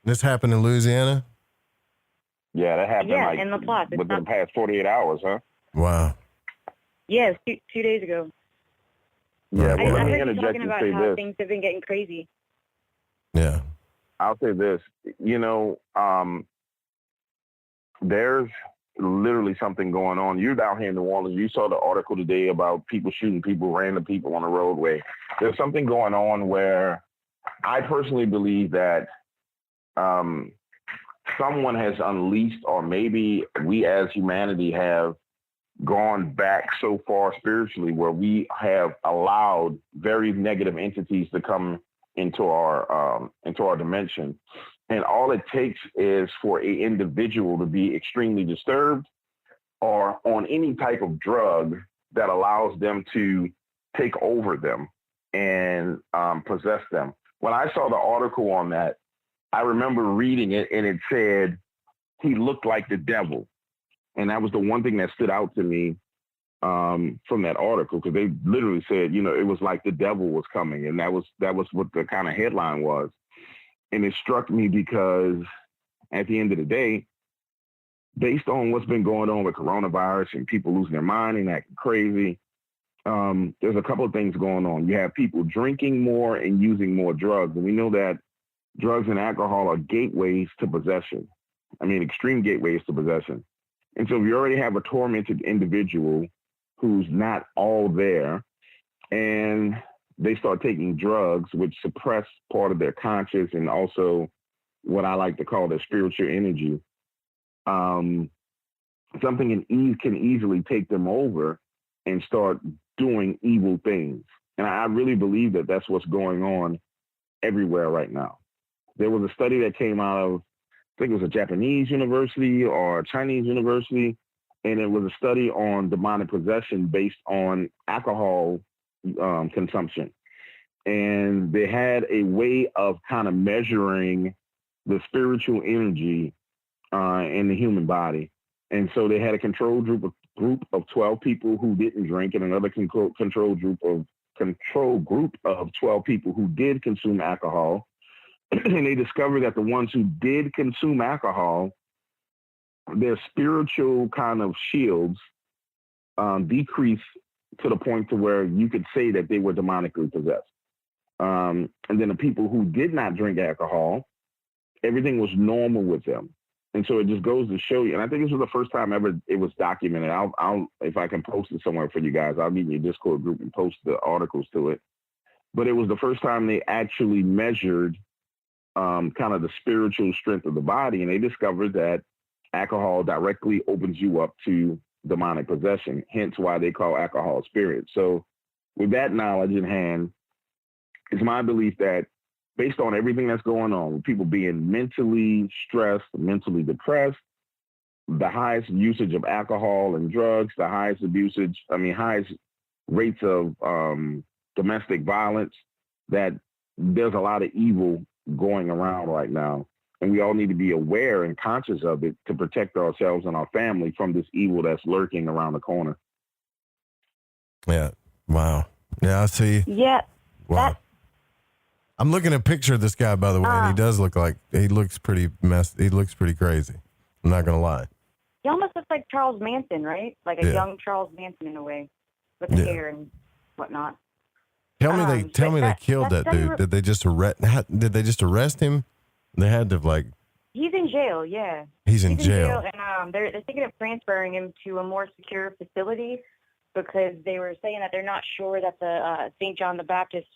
This happened in Louisiana? Yeah, that happened in La Plaza. within the past 48 hours, huh? Wow. Yeah, it was 2 days ago. Yeah, I well, let me heard you interject talking and about say how this. things have been getting crazy. Yeah. I'll say this. You know, there's literally something going on. You're down here in New Orleans. You saw the article today about people shooting people, random people on the roadway. There's something going on where I personally believe that someone has unleashed, or maybe we as humanity have gone back so far spiritually where we have allowed very negative entities to come into our dimension. And all it takes is for an individual to be extremely disturbed or on any type of drug that allows them to take over them and possess them. When I saw the article on that, I remember reading it, and it said he looked like the devil. And that was the one thing that stood out to me from that article, because they literally said, you know, it was like the devil was coming. And that was what the kind of headline was. And it struck me because at the end of the day, based on what's been going on with coronavirus and people losing their mind and acting crazy, there's a couple of things going on. You have people drinking more and using more drugs. And we know that drugs and alcohol are gateways to possession. I mean, extreme gateways to possession. And so if you already have a tormented individual who's not all there, and they start taking drugs, which suppress part of their conscious and also what I like to call their spiritual energy, something can easily take them over and start doing evil things. And I really believe that that's what's going on everywhere right now. There was a study that came out of, I think it was a Japanese university or a Chinese university, and it was a study on demonic possession based on alcohol consumption. And they had a way of kind of measuring the spiritual energy in the human body. And so they had a control group of 12 people who didn't drink, and another control group of 12 people who did consume alcohol. And they discovered that the ones who did consume alcohol, their spiritual kind of shields decreased to the point to where you could say that they were demonically possessed. And then the people who did not drink alcohol, everything was normal with them. And so it just goes to show you, and I think this was the first time ever it was documented. I'll if I can post it somewhere for you guys, I'll meet in your Discord group and post the articles to it. But it was the first time they actually measured kind of the spiritual strength of the body, and they discovered that alcohol directly opens you up to demonic possession, hence why they call alcohol spirit. So with that knowledge in hand, it's my belief that based on everything that's going on, with people being mentally stressed, mentally depressed, the highest usage of alcohol and drugs, the highest rates of domestic violence, that there's a lot of evil going around right now. And we all need to be aware and conscious of it to protect ourselves and our family from this evil that's lurking around the corner. Yeah. Wow. Yeah, I see. Yeah. Wow. I'm looking at a picture of this guy, by the way, and he does look like, he looks pretty messed. He looks pretty crazy. I'm not going to lie. He almost looks like Charles Manson, right? Like a young Charles Manson in a way, with the hair and whatnot. Tell me they killed that dude. Did they just arrest him? They had to He's in jail, yeah. He's in jail. And they're thinking of transferring him to a more secure facility because they were saying that they're not sure that the St. John the Baptist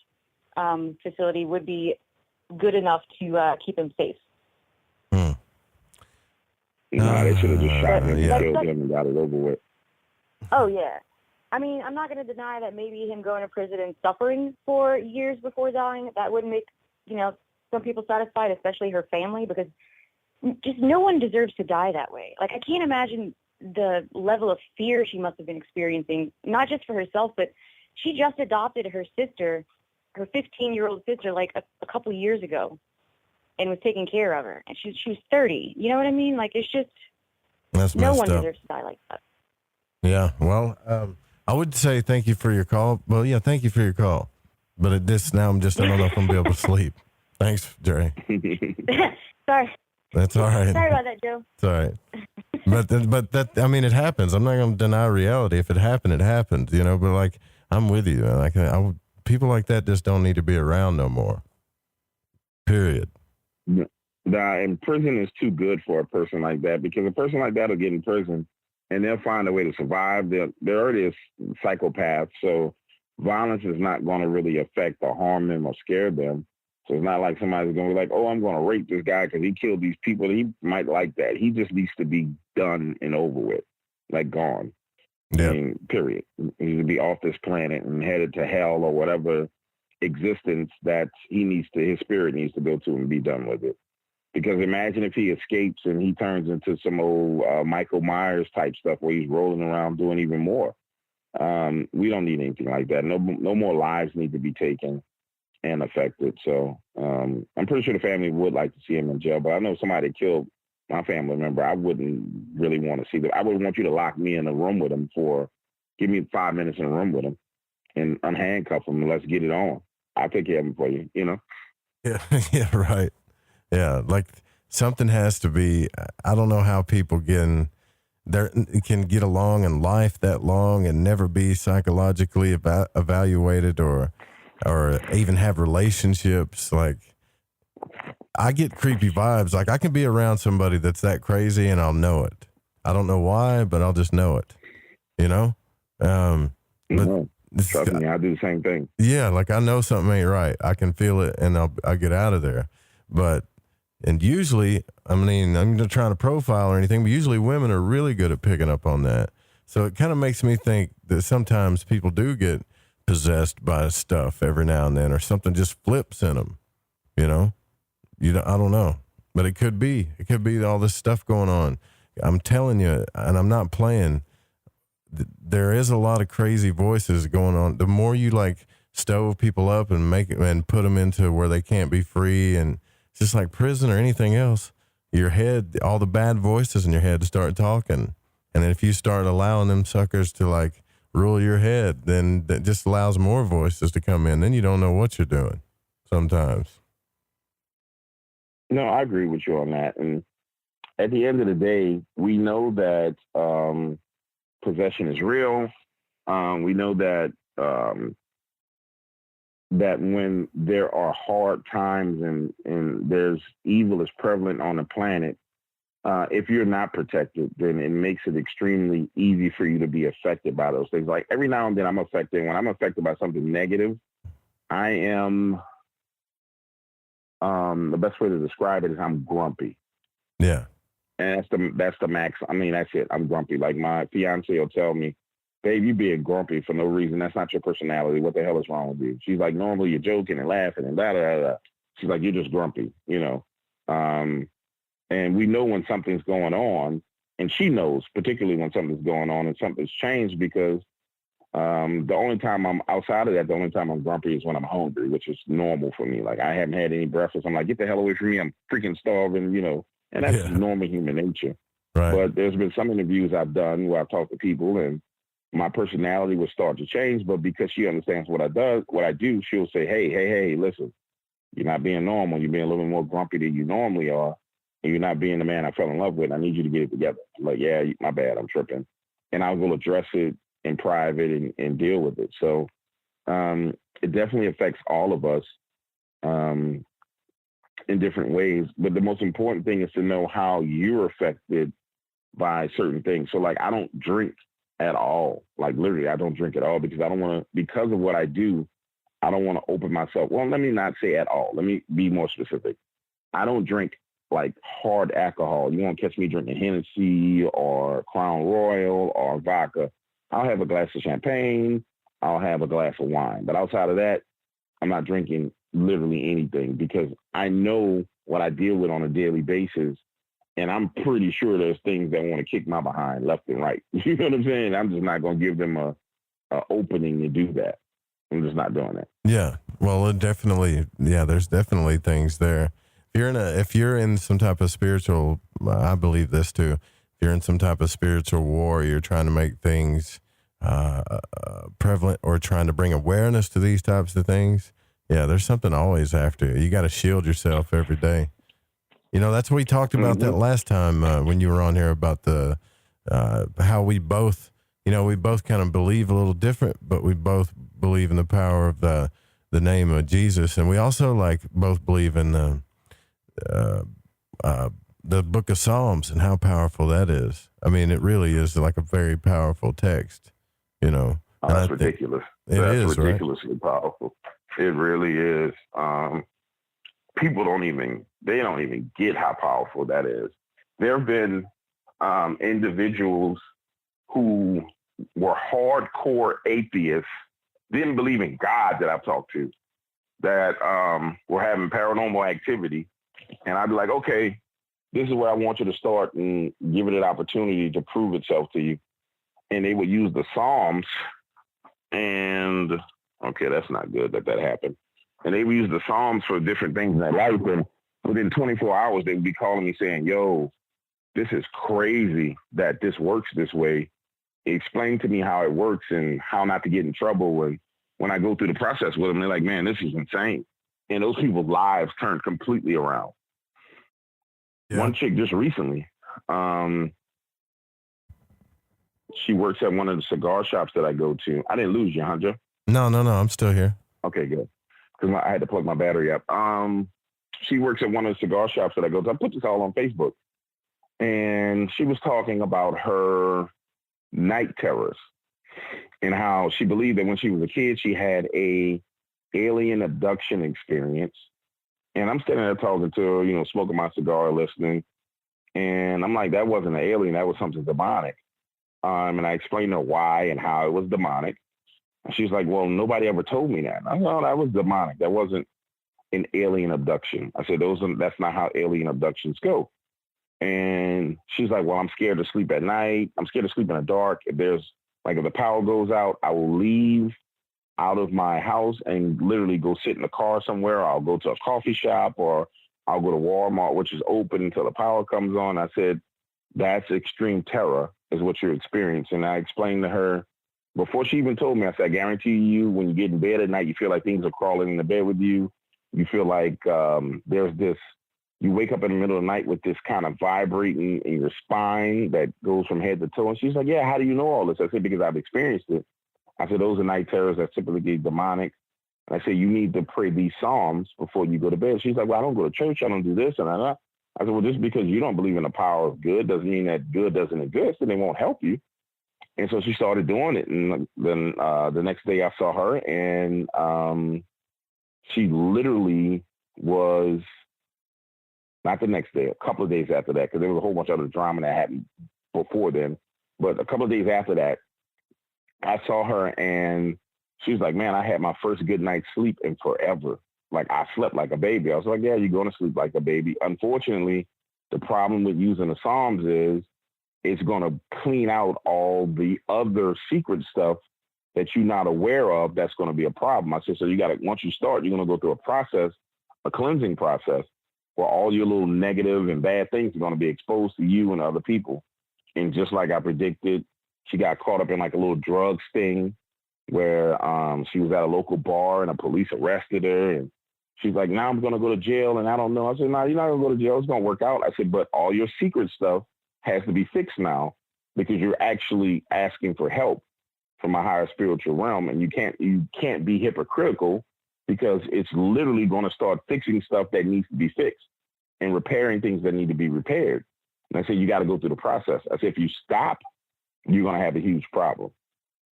facility would be good enough to keep him safe. No, they should have just shot him Yeah. and killed him and got it over with. Oh, yeah. I mean, I'm not going to deny that maybe him going to prison and suffering for years before dying, that would make, some people satisfied, especially her family, because just no one deserves to die that way. Like, I can't imagine the level of fear she must have been experiencing, not just for herself, but she just adopted her sister, her 15-year-old sister, like a couple years ago, and was taking care of her. And she was 30. You know what I mean? Like, it's just, That's no messed one up. deserves to die like that. Yeah, well, I would say thank you for your call. Well, yeah, thank you for your call. But at this now, I don't know if I'm going to be able to sleep. Thanks, Jerry. Sorry. That's all right. Sorry about that, Joe. It's all right. But that, I mean, it happens. I'm not going to deny reality. If it happened, it happened, but like, I'm with you. Like, people like that just don't need to be around no more. Period. And prison is too good for a person like that, because a person like that will get in prison and they'll find a way to survive. They're already a psychopath, so violence is not going to really affect or harm them or scare them. So it's not like somebody's going to be like, oh, I'm going to rape this guy because he killed these people. He might like that. He just needs to be done and over with, like gone. Yeah. I mean, period. He needs to be off this planet and headed to hell or whatever existence that his spirit needs to go to and be done with it. Because imagine if he escapes and he turns into some old Michael Myers type stuff where he's rolling around doing even more. We don't need anything like that. No more lives need to be taken and affected. So I'm pretty sure the family would like to see him in jail. But I know somebody killed my family member. I wouldn't really want to see that. I would want you to lock me in a room with him give me 5 minutes in a room with him and unhandcuff him and let's get it on. I'll take care of him for you, Yeah, yeah, right. Yeah, like something has to be. I don't know how people can get along in life that long and never be psychologically evaluated or even have relationships. Like, I get creepy vibes. Like, I can be around somebody that's that crazy and I'll know it. I don't know why, but I'll just know it. But trust me, I do the same thing. Yeah, like I know something ain't right. I can feel it, and I'll get out of there. And usually, I mean, I'm not trying to profile or anything, but usually women are really good at picking up on that. So it kind of makes me think that sometimes people do get possessed by stuff every now and then, or something just flips in them. I don't know, but it could be all this stuff going on. I'm telling you, and I'm not playing. There is a lot of crazy voices going on. The more you like stove people up and put them into where they can't be free, and it's just like prison or anything else, your head, all the bad voices in your head start talking. And then if you start allowing them suckers to like rule your head, then that just allows more voices to come in. Then you don't know what you're doing sometimes. No, I agree with you on that. And at the end of the day, we know that possession is real. We know that that when there are hard times and there's evil is prevalent on the planet, if you're not protected, then it makes it extremely easy for you to be affected by those things. Like every now and then I'm affected. When I'm affected by something negative, I am, the best way to describe it is I'm grumpy. Yeah. And that's the max. I mean, that's it. I'm grumpy. Like my fiance will tell me, babe, you being grumpy for no reason. That's not your personality. What the hell is wrong with you? She's like, normally you're joking and laughing and blah, blah, blah, blah. She's like, you're just grumpy, and we know when something's going on, and she knows particularly when something's going on and something's changed, because the only time I'm outside of that, the only time I'm grumpy is when I'm hungry, which is normal for me. Like I haven't had any breakfast. I'm like, get the hell away from me. I'm freaking starving, and that's normal human nature. Right. But there's been some interviews I've done where I've talked to people and my personality will start to change, but because she understands what I do, she'll say, hey, listen, you're not being normal. You're being a little bit more grumpy than you normally are. And you're not being the man I fell in love with. I need you to get it together. I'm like, yeah, my bad. I'm tripping. And I will address it in private and deal with it. So it definitely affects all of us in different ways. But the most important thing is to know how you're affected by certain things. So like, I don't drink at all. Like literally, I don't drink at all because I don't want to, because of what I do, I don't want to open myself. Well, let me not say at all. Let me be more specific. I don't drink like hard alcohol. You won't catch me drinking Hennessy or Crown Royal or vodka. I'll have a glass of champagne. I'll have a glass of wine. But outside of that, I'm not drinking literally anything because I know what I deal with on a daily basis. And I'm pretty sure there's things that want to kick my behind left and right. You know what I'm saying? I'm just not going to give them a opening to do that. I'm just not doing it. Yeah. Well, there's definitely things there. If you're in some type of spiritual, I believe this too. If you're in some type of spiritual war, you're trying to make things prevalent or trying to bring awareness to these types of things. Yeah, there's something always after you. You got to shield yourself every day. You know, that's what we talked about that last time when you were on here about the how we both kind of believe a little different, but we both believe in the power of the name of Jesus, and we also both believe in the Book of Psalms and how powerful that is. I mean, it really is like a very powerful text. You know, that's ridiculous. That's ridiculously powerful. It really is. People don't even get how powerful that is. There have been individuals who were hardcore atheists, didn't believe in God that I've talked to, that were having paranormal activity. And I'd be like, okay, this is where I want you to start and give it an opportunity to prove itself to you. And they would use the Psalms and, okay, that's not good that happened. And they would use the Psalms for different things in their life. And within 24 hours, they would be calling me saying, yo, this is crazy that this works this way. Explain to me how it works and how not to get in trouble. And when I go through the process with them, they're like, man, this is insane. And those people's lives turned completely around. Yeah. One chick just recently, she works at one of the cigar shops that I go to. I didn't lose you, huh, Joe? No, I'm still here. Okay, good. Because I had to plug my battery up. She works at one of the cigar shops that I go to. I put this all on Facebook. And she was talking about her night terrors and how she believed that when she was a kid, she had a alien abduction experience. And I'm sitting there talking to her, you know, smoking my cigar, listening. And I'm like, that wasn't an alien. That was something demonic. And I explained to her why and how it was demonic. And she's like, well, nobody ever told me that. I said, no, that was demonic. That wasn't an alien abduction. I said, that's not how alien abductions go. And she's like, well, I'm scared to sleep at night. I'm scared to sleep in the dark. If the power goes out, I will leave out of my house and literally go sit in the car somewhere. I'll go to a coffee shop or I'll go to Walmart, which is open until the power comes on. I said, that's extreme terror is what you're experiencing. And I explained to her before she even told me, I said, I guarantee you when you get in bed at night, you feel like things are crawling in the bed with you. You feel like there's this, you wake up in the middle of the night with this kind of vibrating in your spine that goes from head to toe. And she's like, yeah, how do you know all this? I said, because I've experienced it. I said, those are night terrors that typically demonic. And I said, you need to pray these Psalms before you go to bed. She's like, well, I don't go to church. I don't do this. And I said, well, just because you don't believe in the power of good doesn't mean that good doesn't exist and it won't help you. And so she started doing it. And then the next day I saw her and she literally was, not the next day, a couple of days after that, because there was a whole bunch of other drama that happened before then. But a couple of days after that, I saw her and she was like, man, I had my first good night's sleep in forever. Like I slept like a baby. I was like, yeah, you're going to sleep like a baby. Unfortunately, the problem with using the Psalms is it's going to clean out all the other secret stuff that you're not aware of. That's going to be a problem. I said, so you got to, once you start, you're going to go through a process, a cleansing process, where all your little negative and bad things are going to be exposed to you and other people. And just like I predicted, she got caught up in like a little drug sting where she was at a local bar and the police arrested her. And she's like, now I'm going to go to jail. And I don't know. I said, no, you're not going to go to jail. It's going to work out. I said, but all your secret stuff has to be fixed now because you're actually asking for help from a higher spiritual realm. And you can't be hypocritical because it's literally going to start fixing stuff that needs to be fixed and repairing things that need to be repaired. And I said, you got to go through the process. I said, if you stop, you're going to have a huge problem.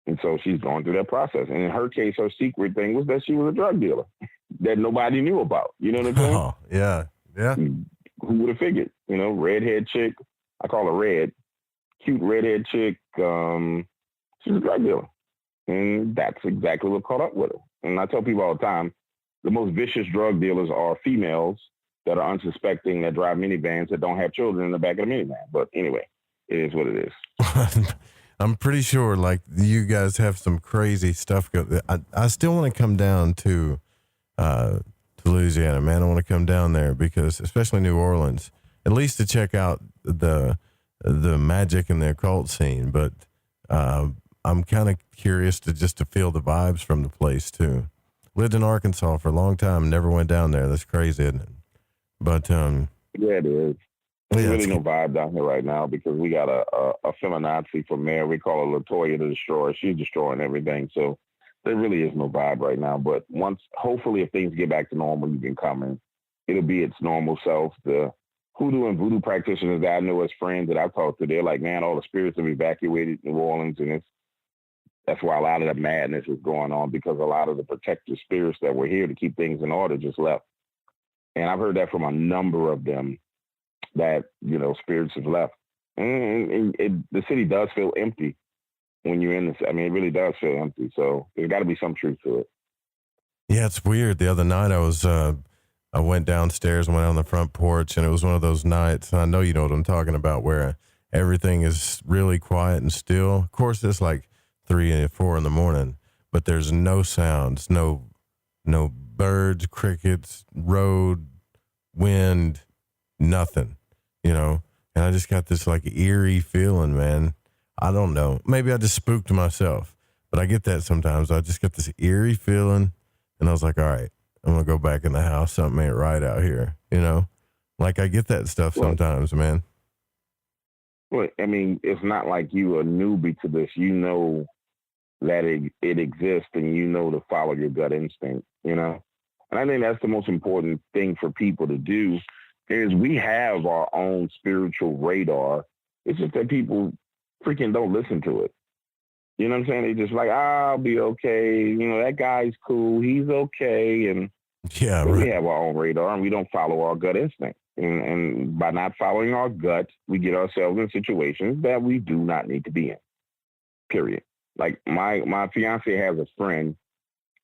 And so she's going through that process. And in her case, her secret thing was that she was a drug dealer that nobody knew about. You know what I'm saying? Oh, yeah. Yeah. who would have figured? You know, redhead chick. I call her Red. Cute redhead chick. She's a drug dealer. And that's exactly what caught up with her. And I tell people all the time, the most vicious drug dealers are females that are unsuspecting, that drive minivans, that don't have children in the back of the minivan. But anyway, it is what it is. I'm pretty sure, like, you guys have some crazy stuff. I still want to come down to Louisiana, man. I want to come down there because, especially New Orleans, at least to check out the magic and the occult scene. But I'm kind of curious to feel the vibes from the place too. Lived in Arkansas for a long time, never went down there. That's crazy, isn't it? But yeah, it is. There's really no vibe down here right now because we got a feminazi for mayor. We call her Latoya the Destroyer. She's destroying everything. So there really is no vibe right now. But hopefully, if things get back to normal, you can come in. It'll be its normal self. The hoodoo and voodoo practitioners that I know as friends that I've talked to, they're like, man, all the spirits have evacuated New Orleans, and that's why a lot of the madness is going on because a lot of the protective spirits that were here to keep things in order just left. And I've heard that from a number of them that, you know, spirits have left. And the city does feel empty when you're in this. I mean, it really does feel empty. So there's got to be some truth to it. Yeah, it's weird. The other night I went downstairs and went on the front porch, and it was one of those nights, and I know you know what I'm talking about, where everything is really quiet and still. Of course, it's like 3 and 4 in the morning, but there's no sounds, no birds, crickets, road, wind, nothing, you know. And I just got this like eerie feeling, man. I don't know. Maybe I just spooked myself, but I get that sometimes. I just get this eerie feeling, and I was like, all right, I'm going to go back in the house. Something ain't right out here, you know? Like, I get that stuff sometimes, man. Well, I mean, it's not like you a newbie to this. You know that it exists, and you know to follow your gut instinct, you know? And I think that's the most important thing for people to do is we have our own spiritual radar. It's just that people freaking don't listen to it. You know what I'm saying? They just like, I'll be okay. You know, that guy's cool. He's okay. And yeah, right. We have our own radar, and we don't follow our gut instinct. And by not following our gut, we get ourselves in situations that we do not need to be in, period. Like my fiance has a friend.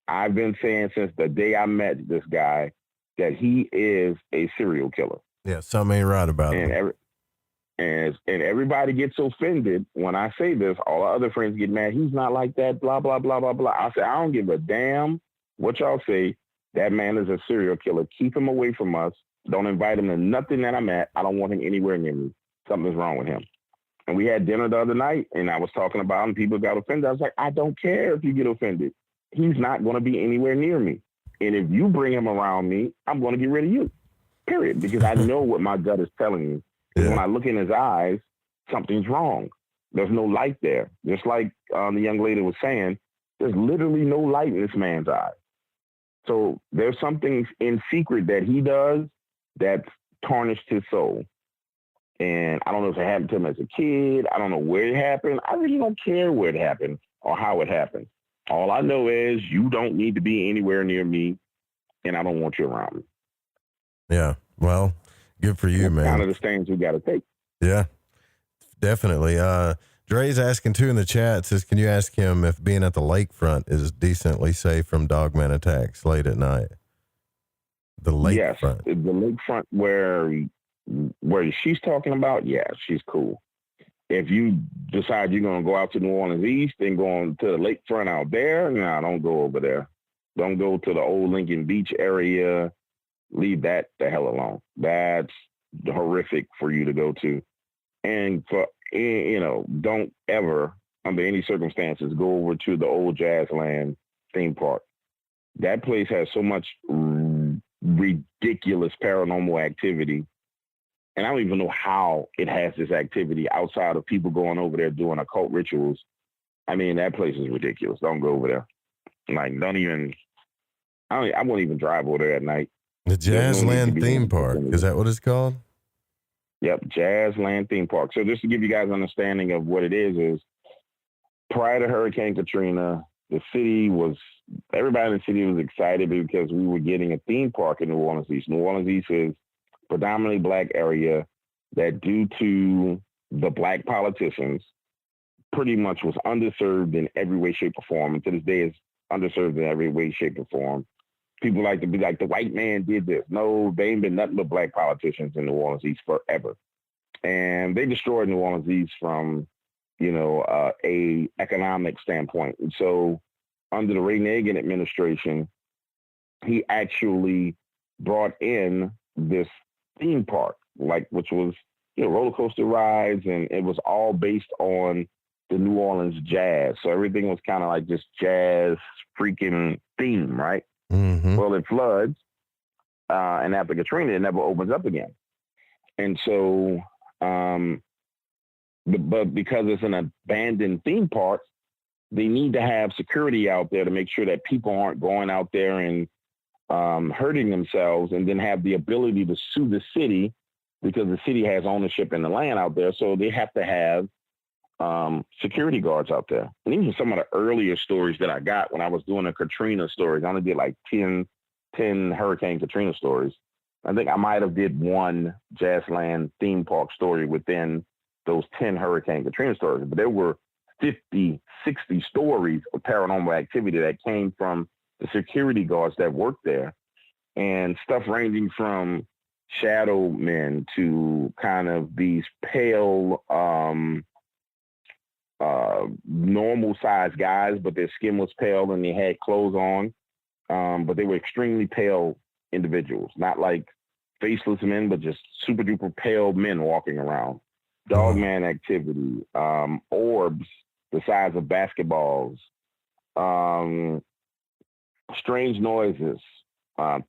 I've been saying since the day I met this guy that he is a serial killer. Yeah, something ain't right about it. And everybody gets offended when I say this. All our other friends get mad. He's not like that, blah, blah, blah, blah, blah. I say, I don't give a damn what y'all say. That man is a serial killer. Keep him away from us. Don't invite him to nothing that I'm at. I don't want him anywhere near me. Something's wrong with him. And we had dinner the other night, and I was talking about him. People got offended. I was like, I don't care if you get offended. He's not going to be anywhere near me. And if you bring him around me, I'm going to get rid of you, period. Because I know what my gut is telling me. Yeah. When I look in his eyes, something's wrong. There's no light there. Just like the young lady was saying, there's literally no light in this man's eyes. So there's something in secret that he does that's tarnished his soul. And I don't know if it happened to him as a kid. I don't know where it happened. I really don't care where it happened or how it happened. All I know is you don't need to be anywhere near me, and I don't want you around me. Yeah, well, good for you, man. Kind of the stands we got to take. Yeah, definitely. Dre's asking, too, in the chat, says, can you ask him if being at the lakefront is decently safe from Dogman attacks late at night? The lakefront. Yes, the lakefront where she's talking about, yeah, she's cool. If you decide you're going to go out to New Orleans East and go on to the lakefront out there, no, don't go over there. Don't go to the old Lincoln Beach area. Leave that the hell alone. That's horrific for you to go to. And don't ever, under any circumstances, go over to the old Jazzland theme park. That place has so much ridiculous paranormal activity. And I don't even know how it has this activity outside of people going over there doing occult rituals. I mean, that place is ridiculous. Don't go over there. Like, I won't even drive over there at night. The Jazzland theme park. Is that what it's called? Yep, Jazzland theme park. So just to give you guys an understanding of what it is prior to Hurricane Katrina, everybody in the city was excited because we were getting a theme park in New Orleans East. New Orleans East is predominantly black area that, due to the black politicians, pretty much was underserved in every way, shape, or form. And to this day is underserved in every way, shape, or form. People like to be like, the white man did this. No, they ain't been nothing but black politicians in New Orleans East forever. And they destroyed New Orleans East from, a economic standpoint. And so under the Reagan administration, he actually brought in this theme park, which was, roller coaster rides, and it was all based on the New Orleans jazz. So everything was kind of like this jazz freaking theme, right? Mm-hmm. Well, it floods, and after Katrina, it never opens up again. And so, but because it's an abandoned theme park, they need to have security out there to make sure that people aren't going out there and hurting themselves, and then have the ability to sue the city because the city has ownership in the land out there. So they have to have security guards out there. And these are some of the earlier stories that I got when I was doing the Katrina stories. I only did like 10 Hurricane Katrina stories. I think I might have did one Jazzland theme park story within those 10 Hurricane Katrina stories, but there were 50, 60 stories of paranormal activity that came from the security guards that worked there, and stuff ranging from shadow men to kind of these pale, normal sized guys, but their skin was pale and they had clothes on. But they were extremely pale individuals, not like faceless men, but just super duper pale men walking around. Dogman activity, orbs the size of basketballs, strange noises,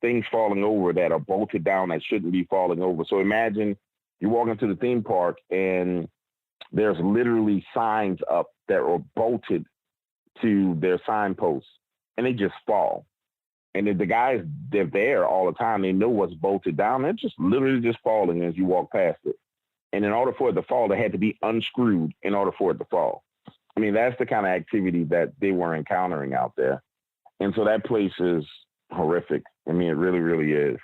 things falling over that are bolted down that shouldn't be falling over. So imagine you walk into the theme park and there's literally signs up that are bolted to their signposts, and they just fall. And if the guys, they're there all the time, they know what's bolted down. They're just literally just falling as you walk past it. And in order for it to fall, they had to be unscrewed in order for it to fall. I mean, that's the kind of activity that they were encountering out there. And so that place is horrific. I mean, it really, really is.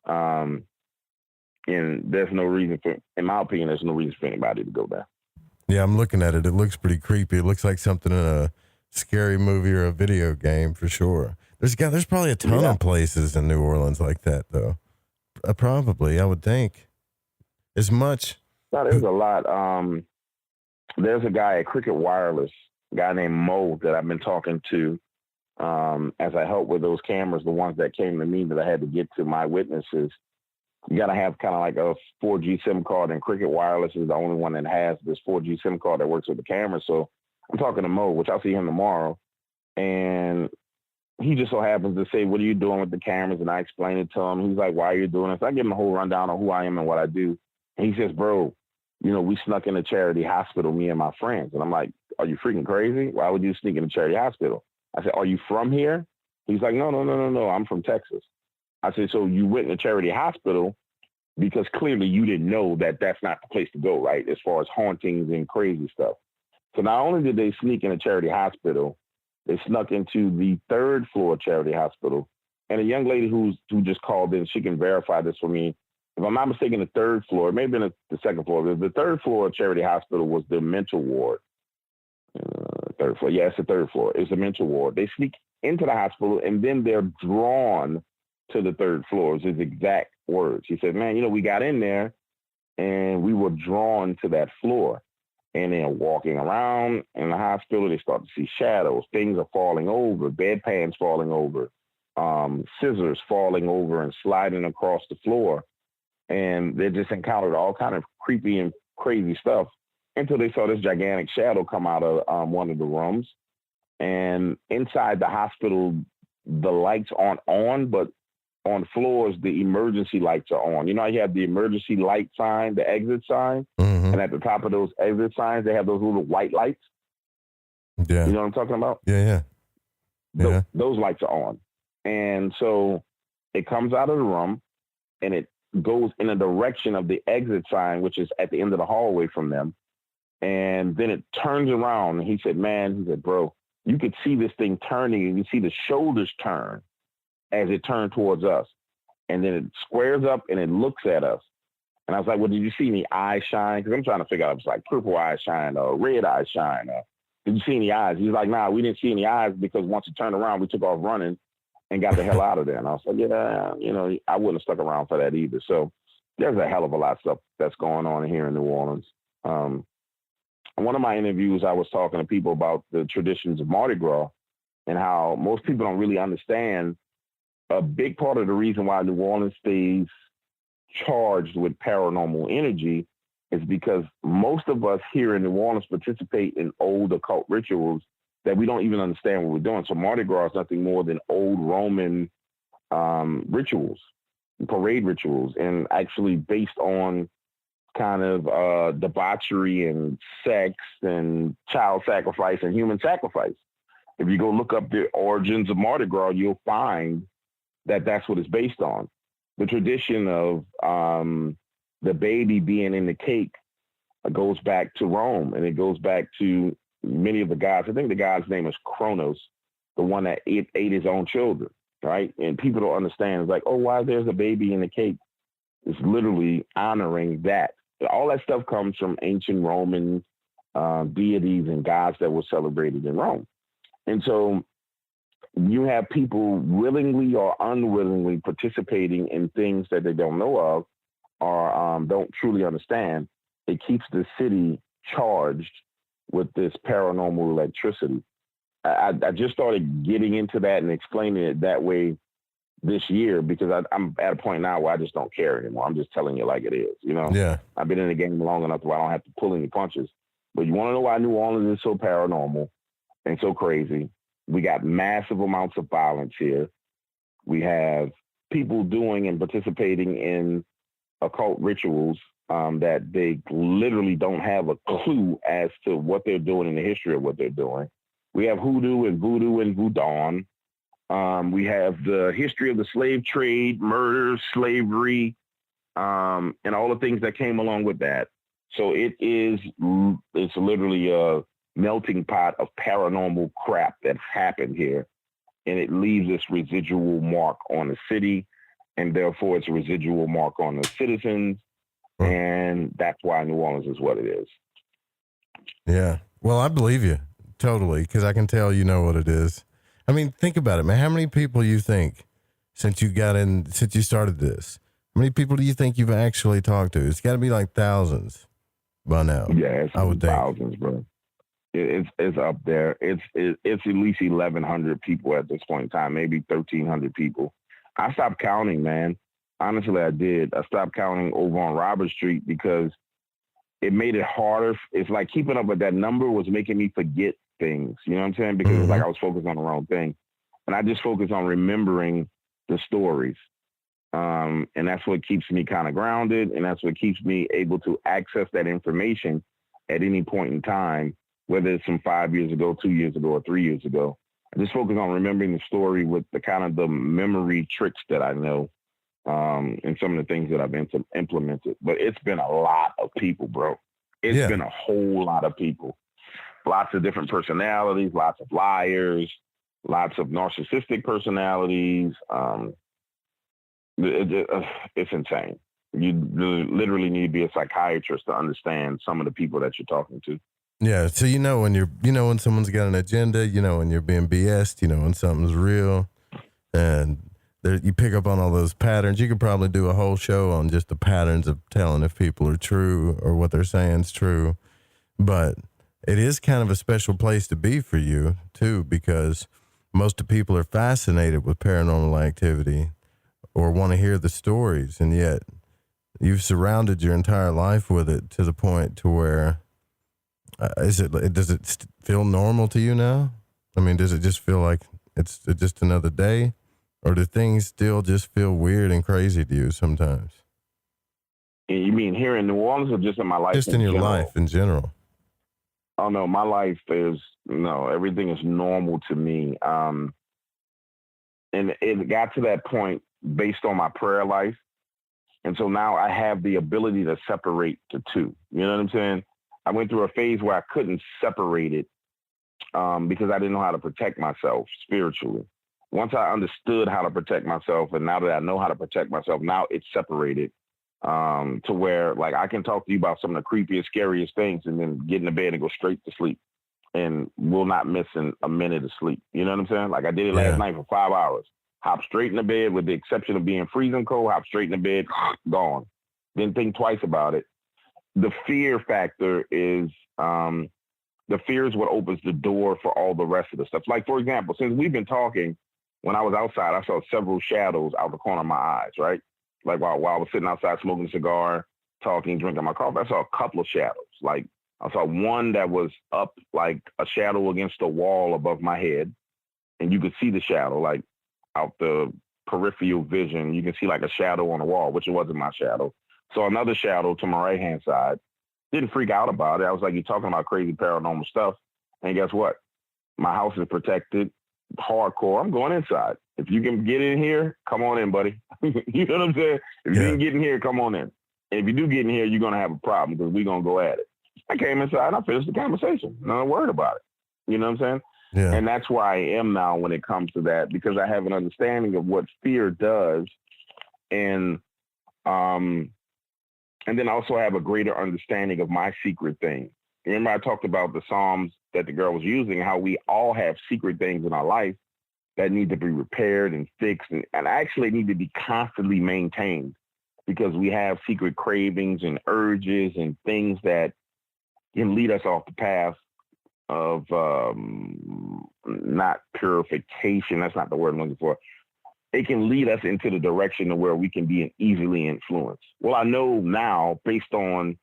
And there's no reason for, in my opinion, there's no reason for anybody to go there. Yeah, I'm looking at it. It looks pretty creepy. It looks like something in a scary movie or a video game for sure. There's probably a ton of places in New Orleans like that, though. Probably, I would think. As much. No, there's a lot. There's a guy at Cricket Wireless, a guy named Mo, that I've been talking to as I help with those cameras, the ones that came to me that I had to get to my witnesses. You got to have kind of like a 4G SIM card, and Cricket Wireless is the only one that has this 4G SIM card that works with the camera. So I'm talking to Mo, which I'll see him tomorrow, and he just so happens to say, "What are you doing with the cameras?" And I explain it to him. He's like, "Why are you doing this?" I give him a whole rundown on who I am and what I do. And he says, "Bro, we snuck in a charity hospital, me and my friends." And I'm like, "Are you freaking crazy? Why would you sneak in a charity hospital?" I said, "Are you from here?" He's like, No. I'm from Texas." I said, "So you went in a charity hospital because clearly you didn't know that that's not the place to go, right? As far as hauntings and crazy stuff." So not only did they sneak in a charity hospital, they snuck into the third floor charity hospital. And a young lady who just called in, she can verify this for me. If I'm not mistaken, the third floor, it may have been the second floor. The third floor of charity hospital was the mental ward. Third floor. Yeah, it's the third floor. It's the mental ward. They sneak into the hospital, and then they're drawn to the third floor. It's his exact words. He said, "Man, we got in there, and we were drawn to that floor." And then walking around in the hospital, they start to see shadows. Things are falling over, bedpans falling over, scissors falling over and sliding across the floor. And they just encountered all kind of creepy and crazy stuff until they saw this gigantic shadow come out of one of the rooms. And inside the hospital, the lights aren't on, but on floors, the emergency lights are on. You have the emergency light sign, the exit sign, and at the top of those exit signs, they have those little white lights. Yeah. You know what I'm talking about? Yeah. Those lights are on. And so it comes out of the room, and it goes in a direction of the exit sign, which is at the end of the hallway from them. And then it turns around, and he said, "Bro, you could see this thing turning, and you see the shoulders turn as it turned towards us. and then it squares up and it looks at us. And I was like, well, did you see any eyes shine? Because I'm trying to figure out, it's like purple eyes shine or red eyes shine. Did you see any eyes? He's like, nah, we didn't see any eyes because once it turned around, we took off running and got the hell out of there. And I was like, yeah, I wouldn't have stuck around for that either. So there's a hell of a lot of stuff that's going on here in New Orleans. One of my interviews, I was talking to people about the traditions of Mardi Gras and how most people don't really understand a big part of the reason why New Orleans stays charged with paranormal energy is because most of us here in New Orleans participate in old occult rituals that we don't even understand what we're doing. So Mardi Gras is nothing more than old Roman rituals, parade rituals, and actually based on kind of debauchery and sex and child sacrifice and human sacrifice. If you go look up the origins of Mardi Gras, you'll find that that's what it's based on. The tradition of the baby being in the cake goes back to Rome, and it goes back to many of the gods. I think the god's name is Kronos, the one that ate his own children, right? And people don't understand. It's like, oh, why there's a baby in the cake? It's literally honoring that. All that stuff comes from ancient Roman deities and gods that were celebrated in Rome. And so you have people willingly or unwillingly participating in things that they don't know of or don't truly understand. It keeps the city charged with this paranormal electricity. I just started getting into that and explaining it that way this year because I'm at a point now where I just don't care anymore. I'm just telling you like it is, Yeah. I've been in the game long enough where I don't have to pull any punches. But you want to know why New Orleans is so paranormal and so crazy? We got massive amounts of violence here. We have people doing and participating in occult rituals that they literally don't have a clue as to what they're doing in the history of what they're doing. We have hoodoo and voodoo and voodoo. We have the history of the slave trade, murder, slavery, and all the things that came along with that. So it's literally a melting pot of paranormal crap that's happened here. And it leaves this residual mark on the city, and therefore it's a residual mark on the citizens. And that's why New Orleans is what it is. Yeah. Well, I believe you totally, because I can tell you know what it is. I mean, think about it, man. How many people you think since you started this? How many people do you think you've actually talked to? It's got to be like thousands by now. Yeah, I would think thousands, bro. It's up there. It's at least 1,100 people at this point in time, maybe 1,300 people. I stopped counting, man. Honestly, I did. I stopped counting over on Robert Street because it made it harder. It's like keeping up with that number was making me forget things. You know what I'm saying? Because it's like I was focused on the wrong thing. And I just focused on remembering the stories. And that's what keeps me kind of grounded. And that's what keeps me able to access that information at any point in time, whether it's from 5 years ago, 2 years ago, or 3 years ago. I just focus on remembering the story with the kind of the memory tricks that I know. And some of the things that I've implemented. But it's been a lot of people, bro. It's been a whole lot of people. Lots of different personalities, lots of liars, lots of narcissistic personalities. It's insane. You literally need to be a psychiatrist to understand some of the people that you're talking to. Yeah, so when someone's got an agenda, when you're being BS'd, when something's real, and you pick up on all those patterns. You could probably do a whole show on just the patterns of telling if people are true or what they're saying is true. But it is kind of a special place to be for you, too, because most of the people are fascinated with paranormal activity or want to hear the stories, and yet you've surrounded your entire life with it to the point to where, does it feel normal to you now? I mean, does it just feel like it's just another day? Or do things still just feel weird and crazy to you sometimes? You mean here in New Orleans or just in my life? Just in your life in general. Oh, no, my life everything is normal to me. And it got to that point based on my prayer life. And so now I have the ability to separate the two. You know what I'm saying? I went through a phase where I couldn't separate it because I didn't know how to protect myself spiritually. once I understood how to protect myself, and now that I know how to protect myself, now it's separated to where, like, I can talk to you about some of the creepiest, scariest things and then get in the bed and go straight to sleep and will not miss a minute of sleep. You know what I'm saying? Like, I did it last night for 5 hours. Hop straight in the bed with the exception of being freezing cold, hop straight in the bed, gone. Didn't think twice about it. The fear factor is the fear is what opens the door for all the rest of the stuff. Like, for example, since we've been talking, when I was outside, I saw several shadows out the corner of my eyes, right? Like while I was sitting outside smoking a cigar, talking, drinking my coffee, I saw a couple of shadows. Like I saw one that was up like a shadow against the wall above my head. And you could see the shadow, like out the peripheral vision. You can see like a shadow on the wall, which it wasn't my shadow. So another shadow to my right-hand side. Didn't freak out about it. I was like, you're talking about crazy paranormal stuff. And guess what? My house is protected, hardcore. I'm going inside. If you can get in here, come on in, buddy. You know what I'm saying? If you can get in here, come on in. And if you do get in here, you're going to have a problem because we're going to go at it. I came inside and I finished the conversation. Not a word about it. You know what I'm saying? Yeah. And that's where I am now when it comes to that, because I have an understanding of what fear does. And then also have a greater understanding of my secret thing. Remember I talked about the Psalms that the girl was using, how we all have secret things in our life that need to be repaired and fixed and actually need to be constantly maintained because we have secret cravings and urges and things that can lead us off the path of not purification. That's not the word I'm looking for. It can lead us into the direction of where we can be easily influenced. Well, I know now, based on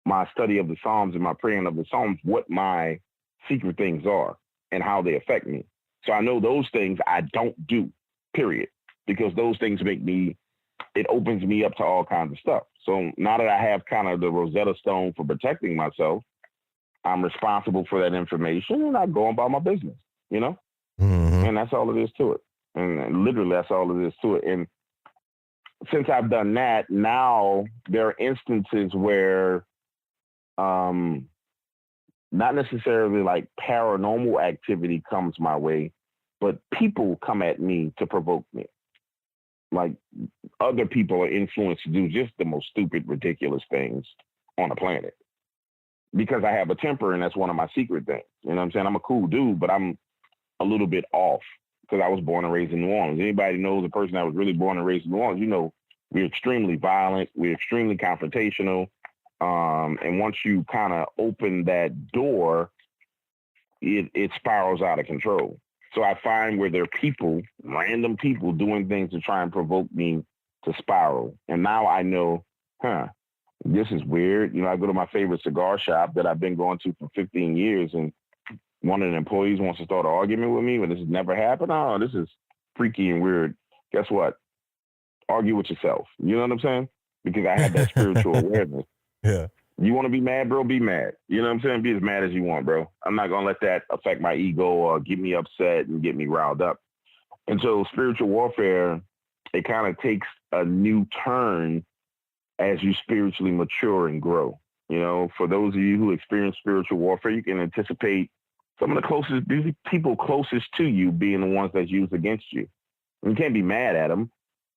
my study of the Psalms and my praying of the Psalms, what my secret things are and how they affect me. So I know those things I don't do, period, because those things it opens me up to all kinds of stuff. So now that I have kind of the Rosetta Stone for protecting myself, I'm responsible for that information and I go about my business, you know? Mm-hmm. And that's all it is to it. And literally, that's all it is to it. And since I've done that, now there are instances where not necessarily like paranormal activity comes my way, but people come at me to provoke me. Like other people are influenced to do just the most stupid, ridiculous things on the planet. Because I have a temper, and that's one of my secret things. You know what I'm saying? I'm a cool dude, but I'm a little bit off. Because I was born and raised in New Orleans. Anybody knows a person that was really born and raised in New Orleans, you know, we're extremely violent. We're extremely confrontational. And once you kind of open that door, it spirals out of control. So I find where there are people, random people doing things to try and provoke me to spiral. And now I know, this is weird. You know, I go to my favorite cigar shop that I've been going to for 15 years and one of the employees wants to start an argument with me when this has never happened. Oh, this is freaky and weird. Guess what? Argue with yourself. You know what I'm saying? Because I have that spiritual awareness. Yeah. You want to be mad, bro? Be mad. You know what I'm saying? Be as mad as you want, bro. I'm not going to let that affect my ego or get me upset and get me riled up. And so spiritual warfare, it kind of takes a new turn as you spiritually mature and grow. You know, for those of you who experience spiritual warfare, you can anticipate some of the people closest to you being the ones that's used against you. And you can't be mad at them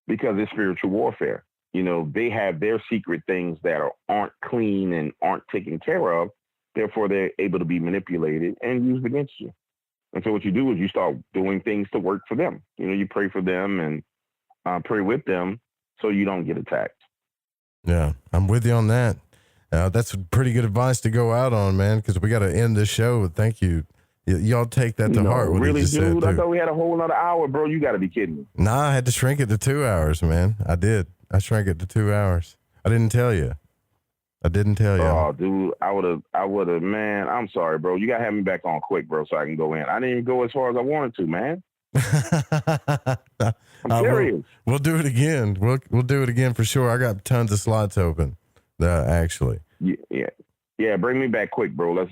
because it's spiritual warfare. You know, they have their secret things that aren't clean and aren't taken care of. Therefore, they're able to be manipulated and used against you. And so what you do is you start doing things to work for them. You know, you pray for them and pray with them so you don't get attacked. Yeah, I'm with you on that. That's pretty good advice to go out on, man, because we got to end this show. Thank you. Y'all take that to heart. What really, you just dude? said, I thought we had a whole other hour, bro. You got to be kidding me. Nah, I had to shrink it to 2 hours, man. I did. I shrank it to 2 hours. I didn't tell you. Oh, dude, I would have, man. I'm sorry, bro. You got to have me back on quick, bro, so I can go in. I didn't even go as far as I wanted to, man. I'm serious. We'll do it again. We'll do it again for sure. I got tons of slots open, actually. Yeah. Bring me back quick, bro. Let's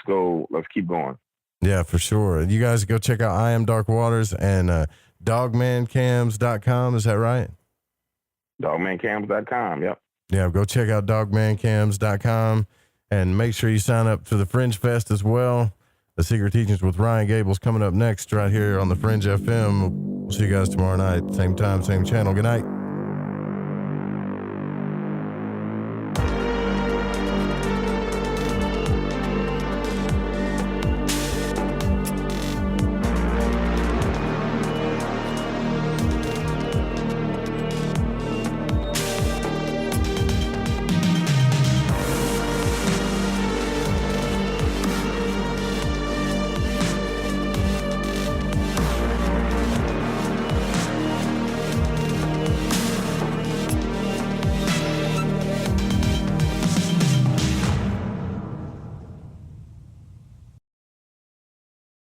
go. Let's keep going. Yeah, for sure. You guys go check out I Am Dark Waters and dogmancams.com. Is that right? Dogmancams.com. Yep. Yeah, go check out dogmancams.com and make sure you sign up for the Fringe Fest as well. The Secret Teachings with Ryan Gable's coming up next right here on the Fringe FM. We'll see you guys tomorrow night. Same time, same channel. Good night.